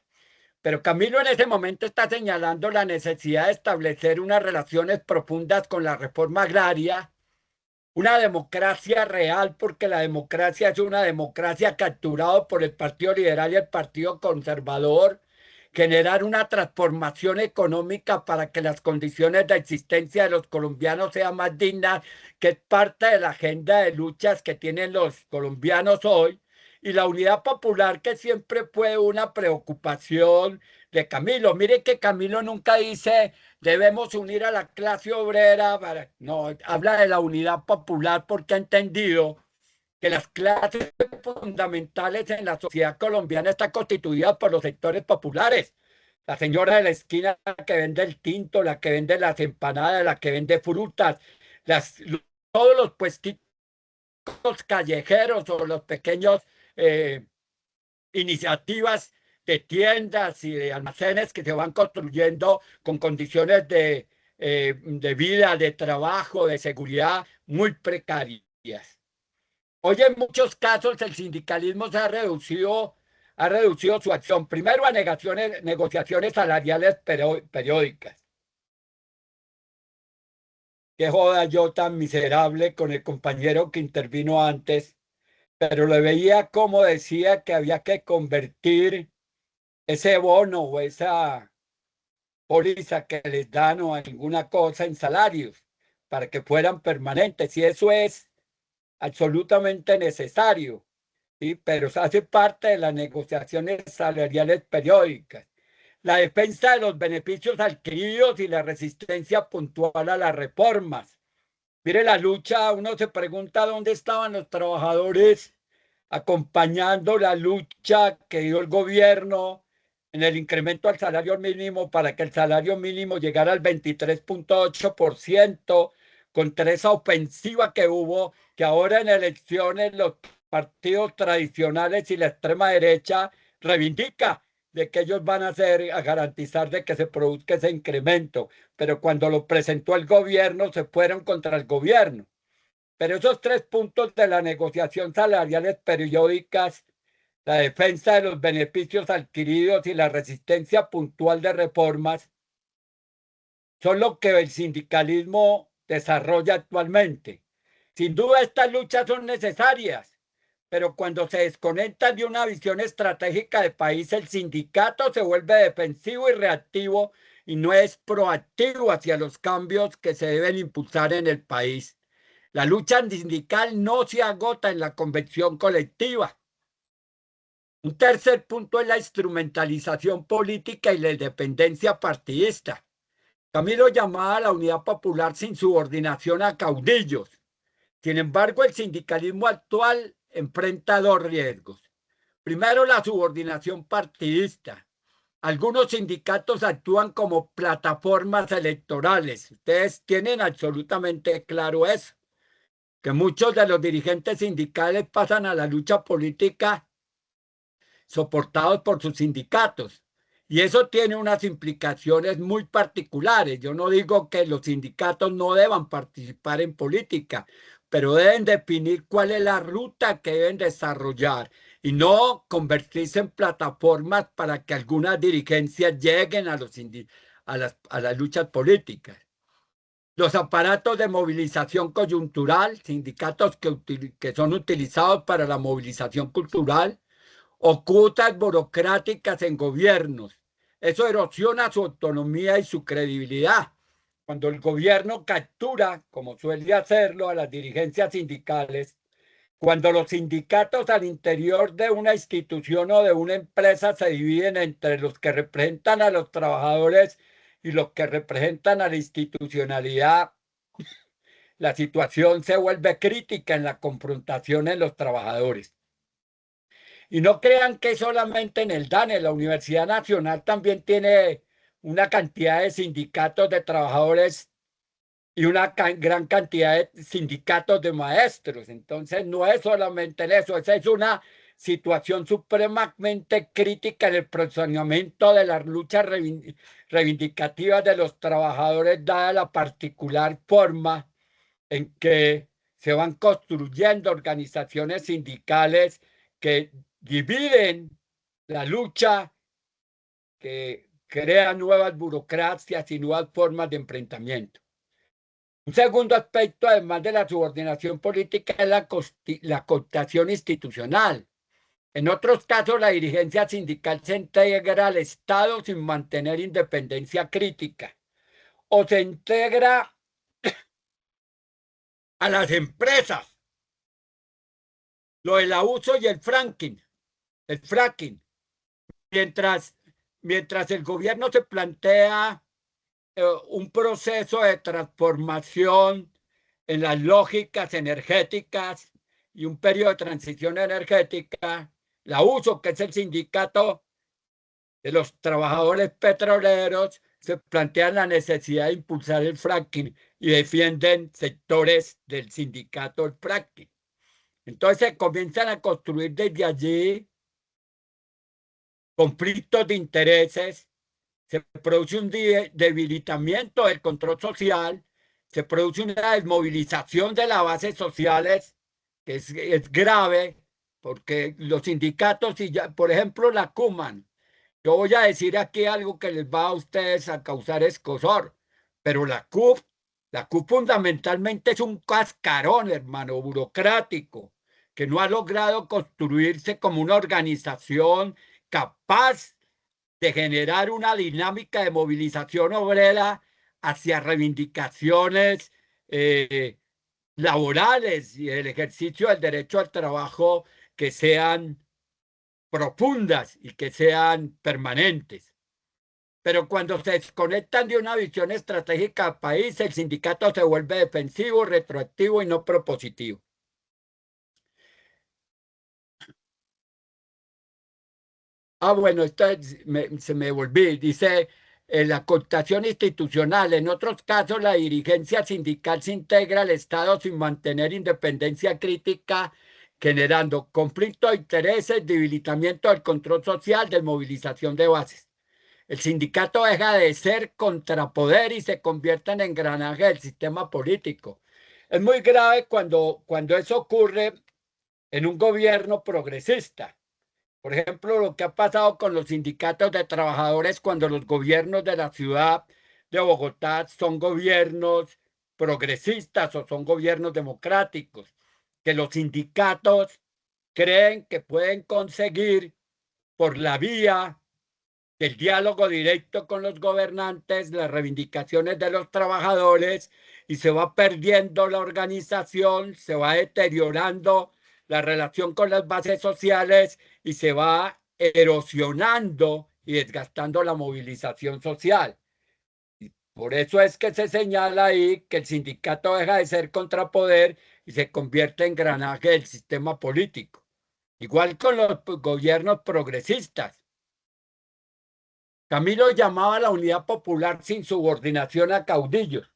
Pero Camilo en ese momento está señalando la necesidad de establecer unas relaciones profundas con la reforma agraria, una democracia real, porque la democracia es una democracia capturada por el Partido Liberal y el Partido Conservador, generar una transformación económica para que las condiciones de existencia de los colombianos sean más dignas, que es parte de la agenda de luchas que tienen los colombianos hoy, y la unidad popular, que siempre fue una preocupación de Camilo. Mire que Camilo nunca dice debemos unir a la clase obrera, no, habla de la unidad popular porque ha entendido que las clases fundamentales en la sociedad colombiana están constituidas por los sectores populares. La señora de la esquina que vende el tinto, la que vende las empanadas, la que vende frutas, las, todos los puestitos callejeros o los pequeños eh, iniciativas de tiendas y de almacenes que se van construyendo con condiciones de vida, de trabajo, de seguridad muy precarias. Hoy en muchos casos el sindicalismo ha reducido su acción, primero a negociaciones salariales periódicas. Qué joda yo tan miserable con el compañero que intervino antes, pero le veía como decía que había que convertir ese bono o esa póliza que les dan o alguna cosa en salarios para que fueran permanentes. Y eso es absolutamente necesario, ¿sí? Pero se hace parte de las negociaciones salariales periódicas. La defensa de los beneficios adquiridos y la resistencia puntual a las reformas. Mire la lucha, uno se pregunta dónde estaban los trabajadores acompañando la lucha que dio el gobierno en el incremento al salario mínimo para que el salario mínimo llegara al 23,8%, contra esa ofensiva que hubo, que ahora en elecciones los partidos tradicionales y la extrema derecha reivindica de que ellos van a hacer, a garantizar de que se produzca ese incremento, pero cuando lo presentó el gobierno se fueron contra el gobierno. Pero esos tres puntos de la negociación salariales periódicas, la defensa de los beneficios adquiridos y la resistencia puntual de reformas, son lo que el sindicalismo desarrolla actualmente. Sin duda estas luchas son necesarias, pero cuando se desconectan de una visión estratégica de país, el sindicato se vuelve defensivo y reactivo y no es proactivo hacia los cambios que se deben impulsar en el país. La lucha sindical no se agota en la convención colectiva. Un tercer punto es la instrumentalización política y la independencia partidista. Camilo llamaba a la unidad popular sin subordinación a caudillos. Sin embargo, el sindicalismo actual enfrenta dos riesgos. Primero, la subordinación partidista. Algunos sindicatos actúan como plataformas electorales. Ustedes tienen absolutamente claro eso, que muchos de los dirigentes sindicales pasan a la lucha política soportados por sus sindicatos. Y eso tiene unas implicaciones muy particulares. Yo no digo que los sindicatos no deban participar en política, pero deben definir cuál es la ruta que deben desarrollar y no convertirse en plataformas para que algunas dirigencias lleguen a las luchas políticas. Los aparatos de movilización coyuntural, sindicatos que son utilizados para la movilización cultural, o cuotas burocráticas en gobiernos. Eso erosiona su autonomía y su credibilidad. Cuando el gobierno captura, como suele hacerlo, a las dirigencias sindicales, cuando los sindicatos al interior de una institución o de una empresa se dividen entre los que representan a los trabajadores y los que representan a la institucionalidad, la situación se vuelve crítica en la confrontación en los trabajadores. Y no crean que solamente en el DANE, la Universidad Nacional también tiene una cantidad de sindicatos de trabajadores y una gran cantidad de sindicatos de maestros. Entonces, no es solamente eso, esa es una situación supremamente crítica en el funcionamiento de las luchas reivindicativas de los trabajadores, dada la particular forma en que se van construyendo organizaciones sindicales que dividen la lucha, que crean nuevas burocracias y nuevas formas de enfrentamiento. Un segundo aspecto, además de la subordinación política, es la cooptación institucional. En otros casos, la dirigencia sindical se integra al Estado sin mantener independencia crítica o se integra a las empresas. Lo del abuso y el fracking. Mientras, mientras el gobierno se plantea un proceso de transformación en las lógicas energéticas y un periodo de transición energética, la USO, que es el sindicato de los trabajadores petroleros se plantean la necesidad de impulsar el fracking y defienden sectores del sindicato del fracking. Entonces se comienzan a construir desde allí conflictos de intereses, se produce un debilitamiento del control social, se produce una desmovilización de las bases sociales, que es grave, porque los sindicatos, y ya, por ejemplo, la CUMAN, yo voy a decir aquí algo que les va a ustedes a causar escozor, pero la CUP fundamentalmente es un cascarón, hermano, burocrático, que no ha logrado construirse como una organización capaz de generar una dinámica de movilización obrera hacia reivindicaciones laborales y el ejercicio del derecho al trabajo que sean profundas y que sean permanentes. Pero cuando se desconectan de una visión estratégica del país, el sindicato se vuelve defensivo, retroactivo y no propositivo. Bueno, se me volví. Dice, la cooptación institucional. En otros casos, la dirigencia sindical se integra al Estado sin mantener independencia crítica, generando conflicto de intereses, debilitamiento del control social, desmovilización de bases. El sindicato deja de ser contrapoder y se convierte en engranaje del sistema político. Es muy grave cuando eso ocurre en un gobierno progresista. Por ejemplo, lo que ha pasado con los sindicatos de trabajadores cuando los gobiernos de la ciudad de Bogotá son gobiernos progresistas o son gobiernos democráticos, que los sindicatos creen que pueden conseguir por la vía del diálogo directo con los gobernantes, las reivindicaciones de los trabajadores, y se va perdiendo la organización, se va deteriorando la relación con las bases sociales y se va erosionando y desgastando la movilización social. Por eso es que se señala ahí que el sindicato deja de ser contrapoder y se convierte en engranaje del sistema político. Igual con los gobiernos progresistas. Camilo llamaba a la unidad popular sin subordinación a caudillos.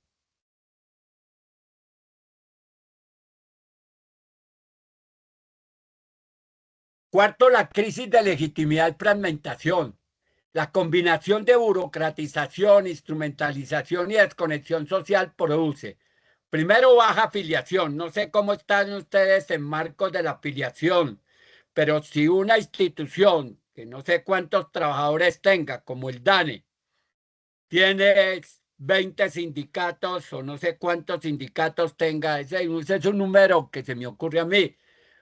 Cuarto, la crisis de legitimidad y fragmentación. La combinación de burocratización, instrumentalización y desconexión social produce, primero, baja afiliación. No sé cómo están ustedes en marcos de la afiliación, pero si una institución que no sé cuántos trabajadores tenga, como el DANE, tiene 20 sindicatos o no sé cuántos sindicatos tenga, ese es un número que se me ocurre a mí,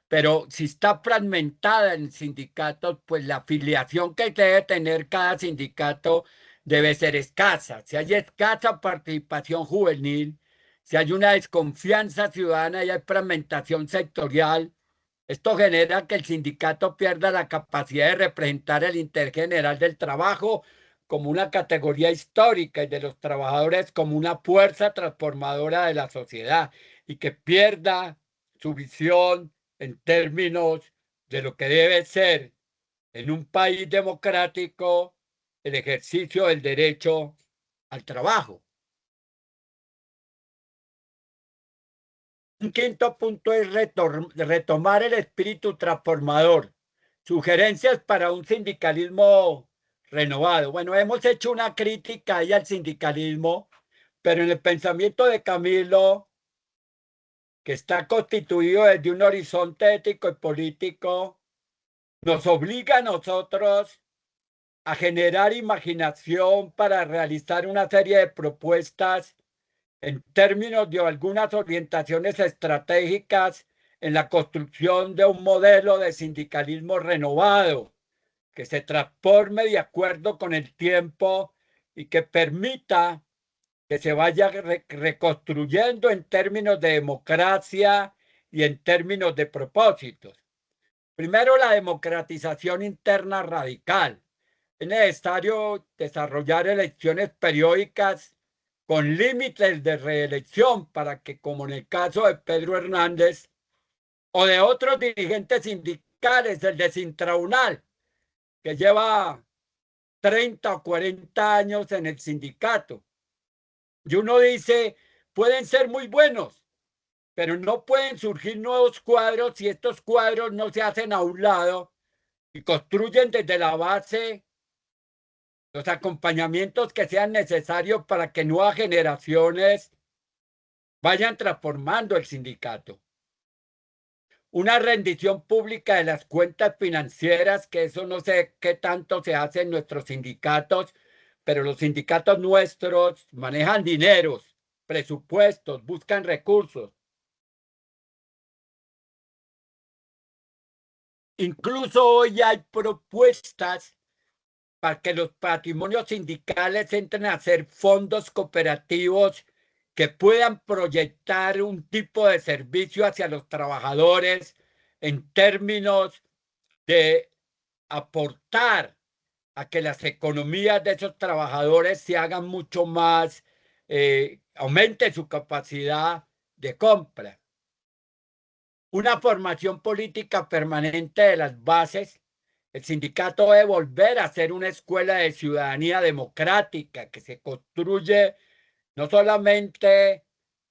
pero si está fragmentada en sindicatos, pues la afiliación que debe tener cada sindicato debe ser escasa. Si hay escasa participación juvenil, si hay una desconfianza ciudadana y hay fragmentación sectorial, esto genera que el sindicato pierda la capacidad de representar el interés general del trabajo como una categoría histórica y de los trabajadores como una fuerza transformadora de la sociedad, y que pierda su visión en términos de lo que debe ser en un país democrático el ejercicio del derecho al trabajo. Un quinto punto es retomar el espíritu transformador. Sugerencias para un sindicalismo renovado. Bueno, hemos hecho una crítica ahí al sindicalismo, pero en el pensamiento de Camilo, que está constituido desde un horizonte ético y político, nos obliga a nosotros a generar imaginación para realizar una serie de propuestas en términos de algunas orientaciones estratégicas en la construcción de un modelo de sindicalismo renovado que se transforme de acuerdo con el tiempo y que permita que se vaya reconstruyendo en términos de democracia y en términos de propósitos. Primero, la democratización interna radical. Es necesario desarrollar elecciones periódicas con límites de reelección para que, como en el caso de Pedro Hernández o de otros dirigentes sindicales, el de Sintraunal, que lleva 30 o 40 años en el sindicato. Y uno dice, pueden ser muy buenos, pero no pueden surgir nuevos cuadros si estos cuadros no se hacen a un lado y construyen desde la base los acompañamientos que sean necesarios para que nuevas generaciones vayan transformando el sindicato. Una rendición pública de las cuentas financieras, que eso no sé qué tanto se hace en nuestros sindicatos, pero los sindicatos nuestros manejan dineros, presupuestos, buscan recursos. Incluso hoy hay propuestas para que los patrimonios sindicales entren a ser fondos cooperativos que puedan proyectar un tipo de servicio hacia los trabajadores en términos de aportar a que las economías de esos trabajadores se hagan mucho más, aumente su capacidad de compra. Una formación política permanente de las bases. El sindicato debe volver a ser una escuela de ciudadanía democrática que se construye no solamente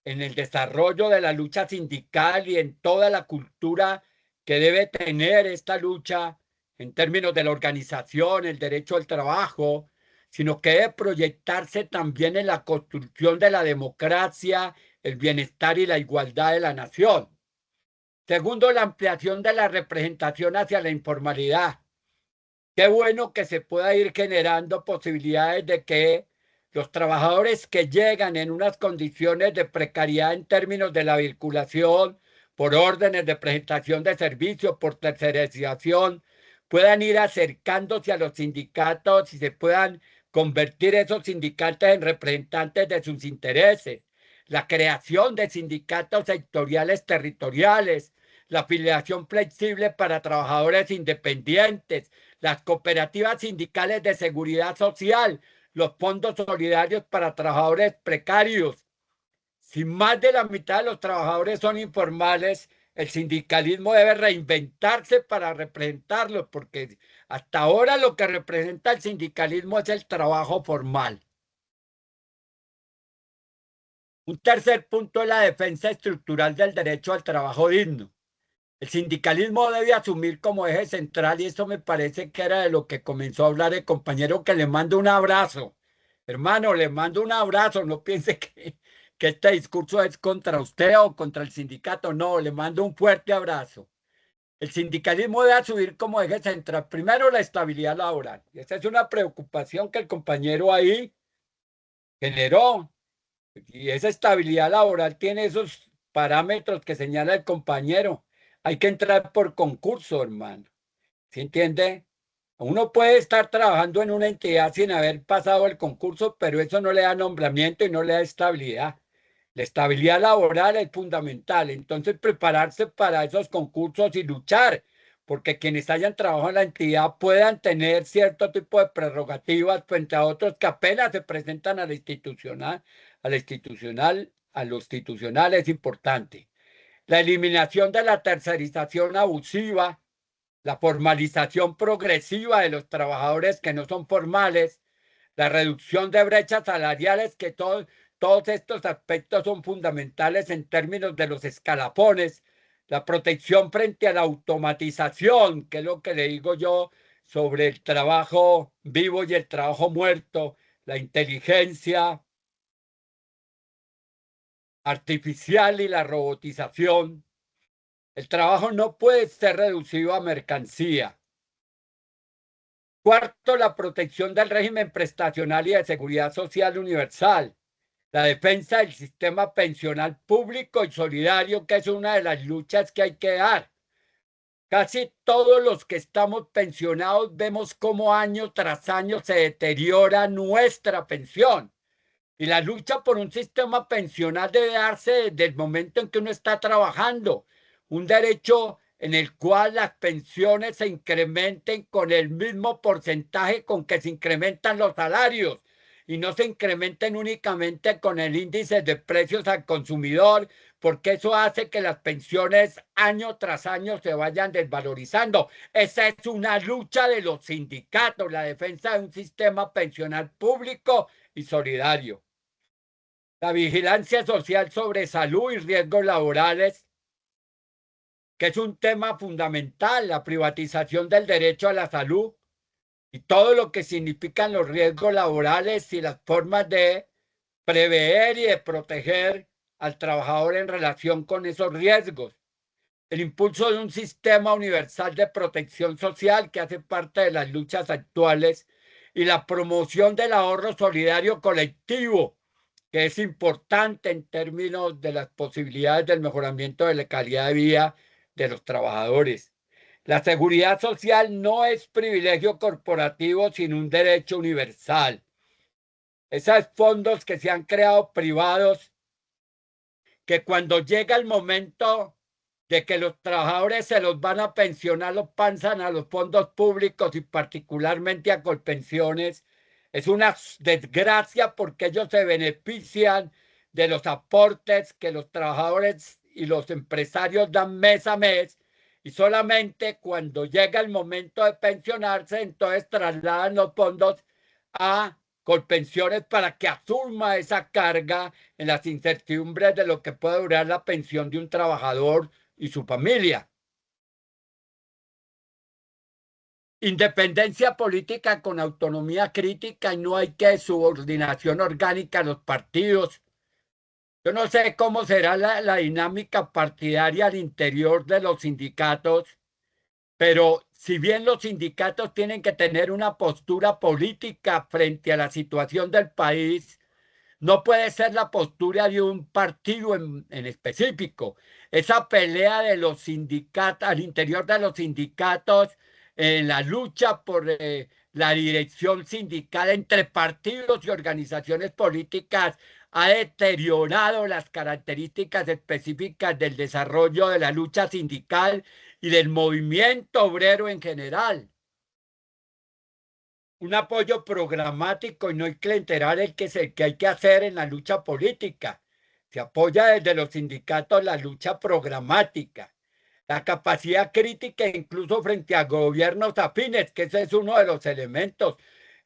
en el desarrollo de la lucha sindical y en toda la cultura que debe tener esta lucha en términos de la organización, el derecho al trabajo, sino que debe proyectarse también en la construcción de la democracia, el bienestar y la igualdad de la nación. Segundo, la ampliación de la representación hacia la informalidad. Qué bueno que se pueda ir generando posibilidades de que los trabajadores que llegan en unas condiciones de precariedad en términos de la vinculación, por órdenes de presentación de servicios, por tercerización, puedan ir acercándose a los sindicatos y se puedan convertir esos sindicatos en representantes de sus intereses. La creación de sindicatos sectoriales territoriales, la afiliación flexible para trabajadores independientes, las cooperativas sindicales de seguridad social, los fondos solidarios para trabajadores precarios. Si más de la mitad de los trabajadores son informales, el sindicalismo debe reinventarse para representarlos, porque hasta ahora lo que representa el sindicalismo es el trabajo formal. Un tercer punto es la defensa estructural del derecho al trabajo digno. El sindicalismo debe asumir como eje central, y eso me parece que era de lo que comenzó a hablar el compañero, que le mando un abrazo. Hermano, le mando un abrazo, no piense que este discurso es contra usted o contra el sindicato, no, le mando un fuerte abrazo. El sindicalismo debe asumir como eje central, primero, la estabilidad laboral. Esa es una preocupación que el compañero ahí generó, y esa estabilidad laboral tiene esos parámetros que señala el compañero. Hay que entrar por concurso, hermano. ¿Sí entiende? Uno puede estar trabajando en una entidad sin haber pasado el concurso, pero eso no le da nombramiento y no le da estabilidad. La estabilidad laboral es fundamental. Entonces, prepararse para esos concursos y luchar, porque quienes hayan trabajado en la entidad puedan tener cierto tipo de prerrogativas frente a otros que apenas se presentan a la institucional, a lo institucional es importante. La eliminación de la tercerización abusiva, la formalización progresiva de los trabajadores que no son formales, la reducción de brechas salariales, que todos estos aspectos son fundamentales en términos de los escalafones, la protección frente a la automatización, que es lo que le digo yo sobre el trabajo vivo y el trabajo muerto, la inteligencia artificial y la robotización. El trabajo no puede ser reducido a mercancía. Cuarto, la protección del régimen prestacional y de seguridad social universal. La defensa del sistema pensional público y solidario, que es una de las luchas que hay que dar. Casi todos los que estamos pensionados vemos cómo año tras año se deteriora nuestra pensión. Y la lucha por un sistema pensional debe darse desde el momento en que uno está trabajando. Un derecho en el cual las pensiones se incrementen con el mismo porcentaje con que se incrementan los salarios, y no se incrementen únicamente con el índice de precios al consumidor, porque eso hace que las pensiones año tras año se vayan desvalorizando. Esa es una lucha de los sindicatos, la defensa de un sistema pensional público y solidario. La vigilancia social sobre salud y riesgos laborales, que es un tema fundamental, la privatización del derecho a la salud y todo lo que significan los riesgos laborales y las formas de prever y de proteger al trabajador en relación con esos riesgos. El impulso de un sistema universal de protección social que hace parte de las luchas actuales y la promoción del ahorro solidario colectivo, que es importante en términos de las posibilidades del mejoramiento de la calidad de vida de los trabajadores. La seguridad social no es privilegio corporativo, sino un derecho universal. Esos fondos que se han creado privados, que cuando llega el momento de que los trabajadores se los van a pensionar, los pasan a los fondos públicos y particularmente a Colpensiones, es una desgracia porque ellos se benefician de los aportes que los trabajadores y los empresarios dan mes a mes, y solamente cuando llega el momento de pensionarse, entonces trasladan los fondos a Colpensiones para que asuma esa carga en las incertidumbres de lo que puede durar la pensión de un trabajador y su familia. Independencia política con autonomía crítica, y no hay que subordinación orgánica a los partidos. Yo no sé cómo será la dinámica partidaria al interior de los sindicatos, pero si bien los sindicatos tienen que tener una postura política frente a la situación del país, no puede ser la postura de un partido en específico. Esa pelea de los sindicatos, al interior de los sindicatos, en la lucha por la dirección sindical entre partidos y organizaciones políticas, ha deteriorado las características específicas del desarrollo de la lucha sindical y del movimiento obrero en general. Un apoyo programático y no clientelar el que hay que hacer en la lucha política. Se apoya desde los sindicatos la lucha programática, la capacidad crítica incluso frente a gobiernos afines, que ese es uno de los elementos.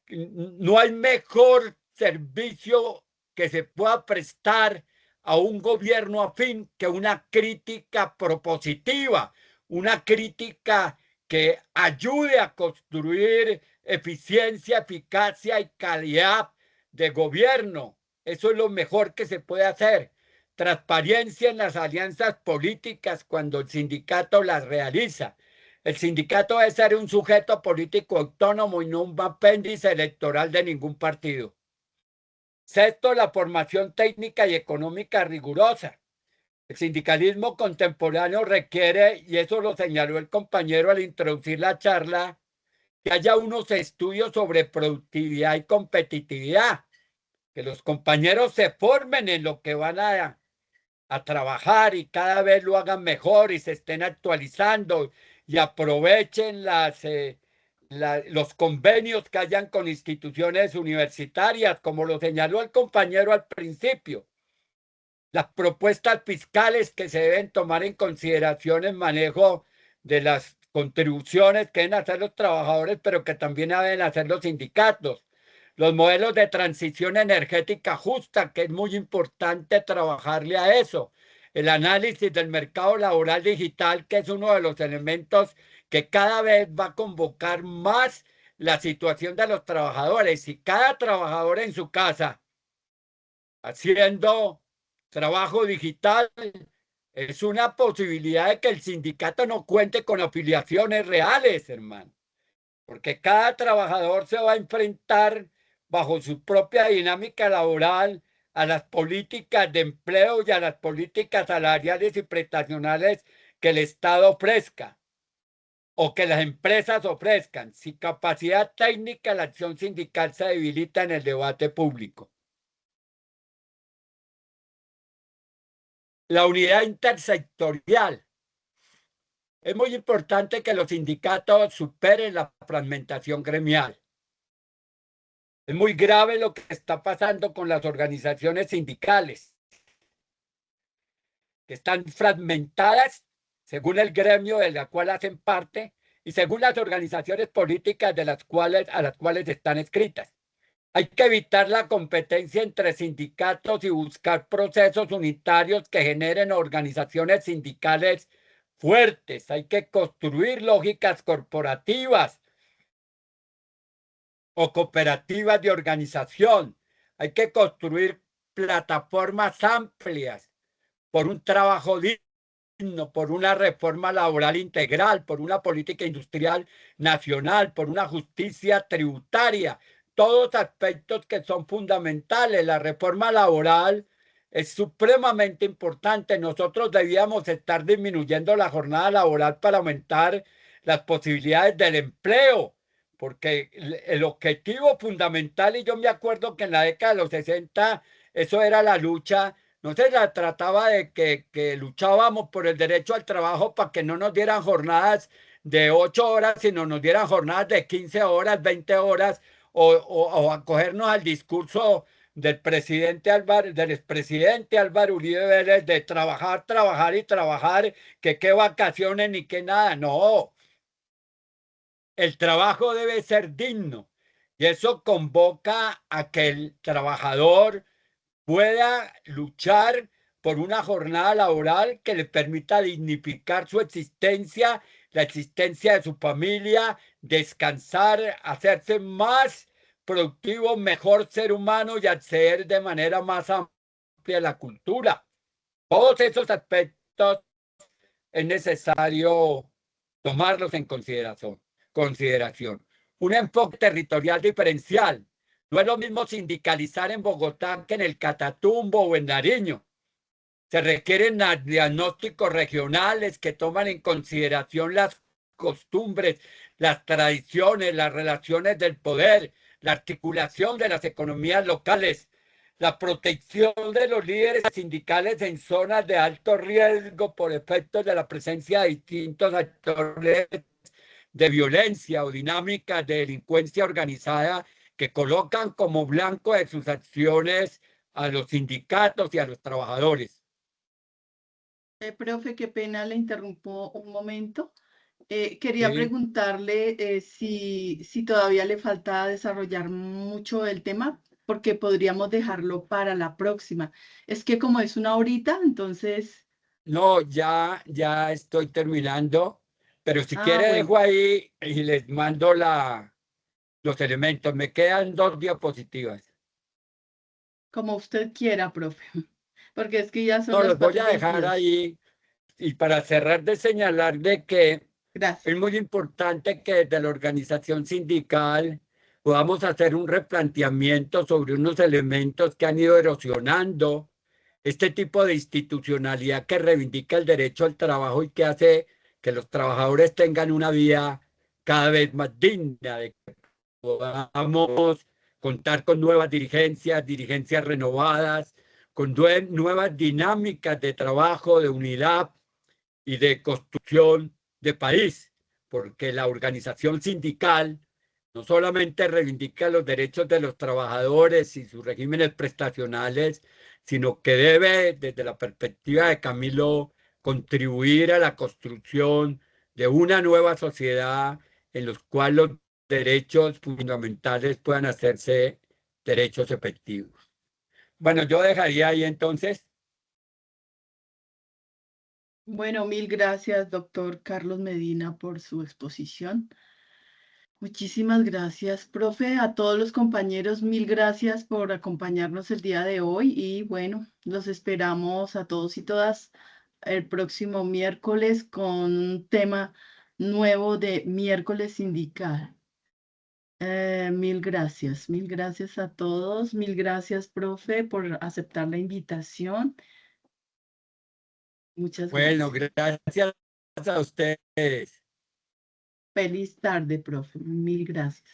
No hay mejor servicio que se pueda prestar a un gobierno afín que una crítica propositiva, una crítica que ayude a construir eficiencia, eficacia y calidad de gobierno. Eso es lo mejor que se puede hacer. Transparencia en las alianzas políticas cuando el sindicato las realiza. El sindicato debe ser un sujeto político autónomo y no un apéndice electoral de ningún partido. Sexto, la formación técnica y económica rigurosa. El sindicalismo contemporáneo requiere, y eso lo señaló el compañero al introducir la charla, que haya unos estudios sobre productividad y competitividad, que los compañeros se formen en lo que van a trabajar y cada vez lo hagan mejor y se estén actualizando y aprovechen los convenios que hayan con instituciones universitarias, como lo señaló el compañero al principio. Las propuestas fiscales que se deben tomar en consideración en manejo de las contribuciones que deben hacer los trabajadores, pero que también deben hacer los sindicatos. Los modelos de transición energética justa, que es muy importante trabajarle a eso. El análisis del mercado laboral digital, que es uno de los elementos que cada vez va a convocar más la situación de los trabajadores. Y cada trabajador en su casa haciendo trabajo digital, es una posibilidad de que el sindicato no cuente con afiliaciones reales, hermano, porque cada trabajador se va a enfrentar bajo su propia dinámica laboral a las políticas de empleo y a las políticas salariales y prestacionales que el Estado ofrezca o que las empresas ofrezcan. Sin capacidad técnica, la acción sindical se debilita en el debate público. La unidad intersectorial. Es muy importante que los sindicatos superen la fragmentación gremial. Es muy grave lo que está pasando con las organizaciones sindicales, que están fragmentadas según el gremio de la cual hacen parte y según las organizaciones políticas a las cuales están escritas. Hay que evitar la competencia entre sindicatos y buscar procesos unitarios que generen organizaciones sindicales fuertes. Hay que construir lógicas corporativas o cooperativas de organización. Hay que construir plataformas amplias por un trabajo digno, por una reforma laboral integral, por una política industrial nacional, por una justicia tributaria, todos aspectos que son fundamentales. La reforma laboral es supremamente importante. Nosotros debíamos estar disminuyendo la jornada laboral para aumentar las posibilidades del empleo, porque el objetivo fundamental, y yo me acuerdo que en la década de los 60 eso era la lucha. No se la trataba de que luchábamos por el derecho al trabajo para que no nos dieran jornadas de 8 horas, sino nos dieran jornadas de 15 horas, 20 horas, o acogernos al discurso del presidente Álvaro, del expresidente Álvaro Uribe Vélez, de trabajar, trabajar y trabajar, que qué vacaciones ni qué nada. No, el trabajo debe ser digno y eso convoca a que el trabajador pueda luchar por una jornada laboral que le permita dignificar su existencia, la existencia de su familia, descansar, hacerse más productivo, mejor ser humano y acceder de manera más amplia a la cultura. Todos esos aspectos es necesario tomarlos en consideración. Un enfoque territorial diferencial. No es lo mismo sindicalizar en Bogotá que en el Catatumbo o en Nariño. Se requieren diagnósticos regionales que toman en consideración las costumbres, las tradiciones, las relaciones del poder, la articulación de las economías locales, la protección de los líderes sindicales en zonas de alto riesgo por efectos de la presencia de distintos actores de violencia o dinámicas de delincuencia organizada que colocan como blanco de sus acciones a los sindicatos y a los trabajadores. Profe, qué pena, le interrumpo un momento. Quería ¿Sí? preguntarle si todavía le falta desarrollar mucho el tema, porque podríamos dejarlo para la próxima. Es que como es una horita, entonces, No, ya estoy terminando, pero si quiere bueno, dejo ahí y les mando los elementos. Me quedan 2 diapositivas. como usted quiera, profe, porque es que ya son No, las los voy cuatro y a dejar 22. ahí. Y para cerrar de señalar de que es Gracias. muy importante que desde la organización sindical podamos hacer un replanteamiento sobre unos elementos que han ido erosionando este tipo de institucionalidad que reivindica el derecho al trabajo y que hace que los trabajadores tengan una vida cada vez más digna, de que podamos contar con nuevas dirigencias, dirigencias renovadas, con nuevas dinámicas de trabajo, de unidad y de construcción de país, porque la organización sindical no solamente reivindica los derechos de los trabajadores y sus regímenes prestacionales, sino que debe, desde la perspectiva de Camilo, contribuir a la construcción de una nueva sociedad en los cuales los derechos fundamentales puedan hacerse derechos efectivos. Bueno, yo dejaría ahí entonces. Bueno, mil gracias, doctor Carlos Medina, por su exposición. Muchísimas gracias, profe. A todos los compañeros, mil gracias por acompañarnos el día de hoy y bueno, los esperamos a todos y todas el próximo miércoles con un tema nuevo de miércoles sindical. Mil gracias a todos, mil gracias, profe, por aceptar la invitación. Muchas Bueno, gracias. gracias a ustedes. Feliz tarde, profe. Mil gracias.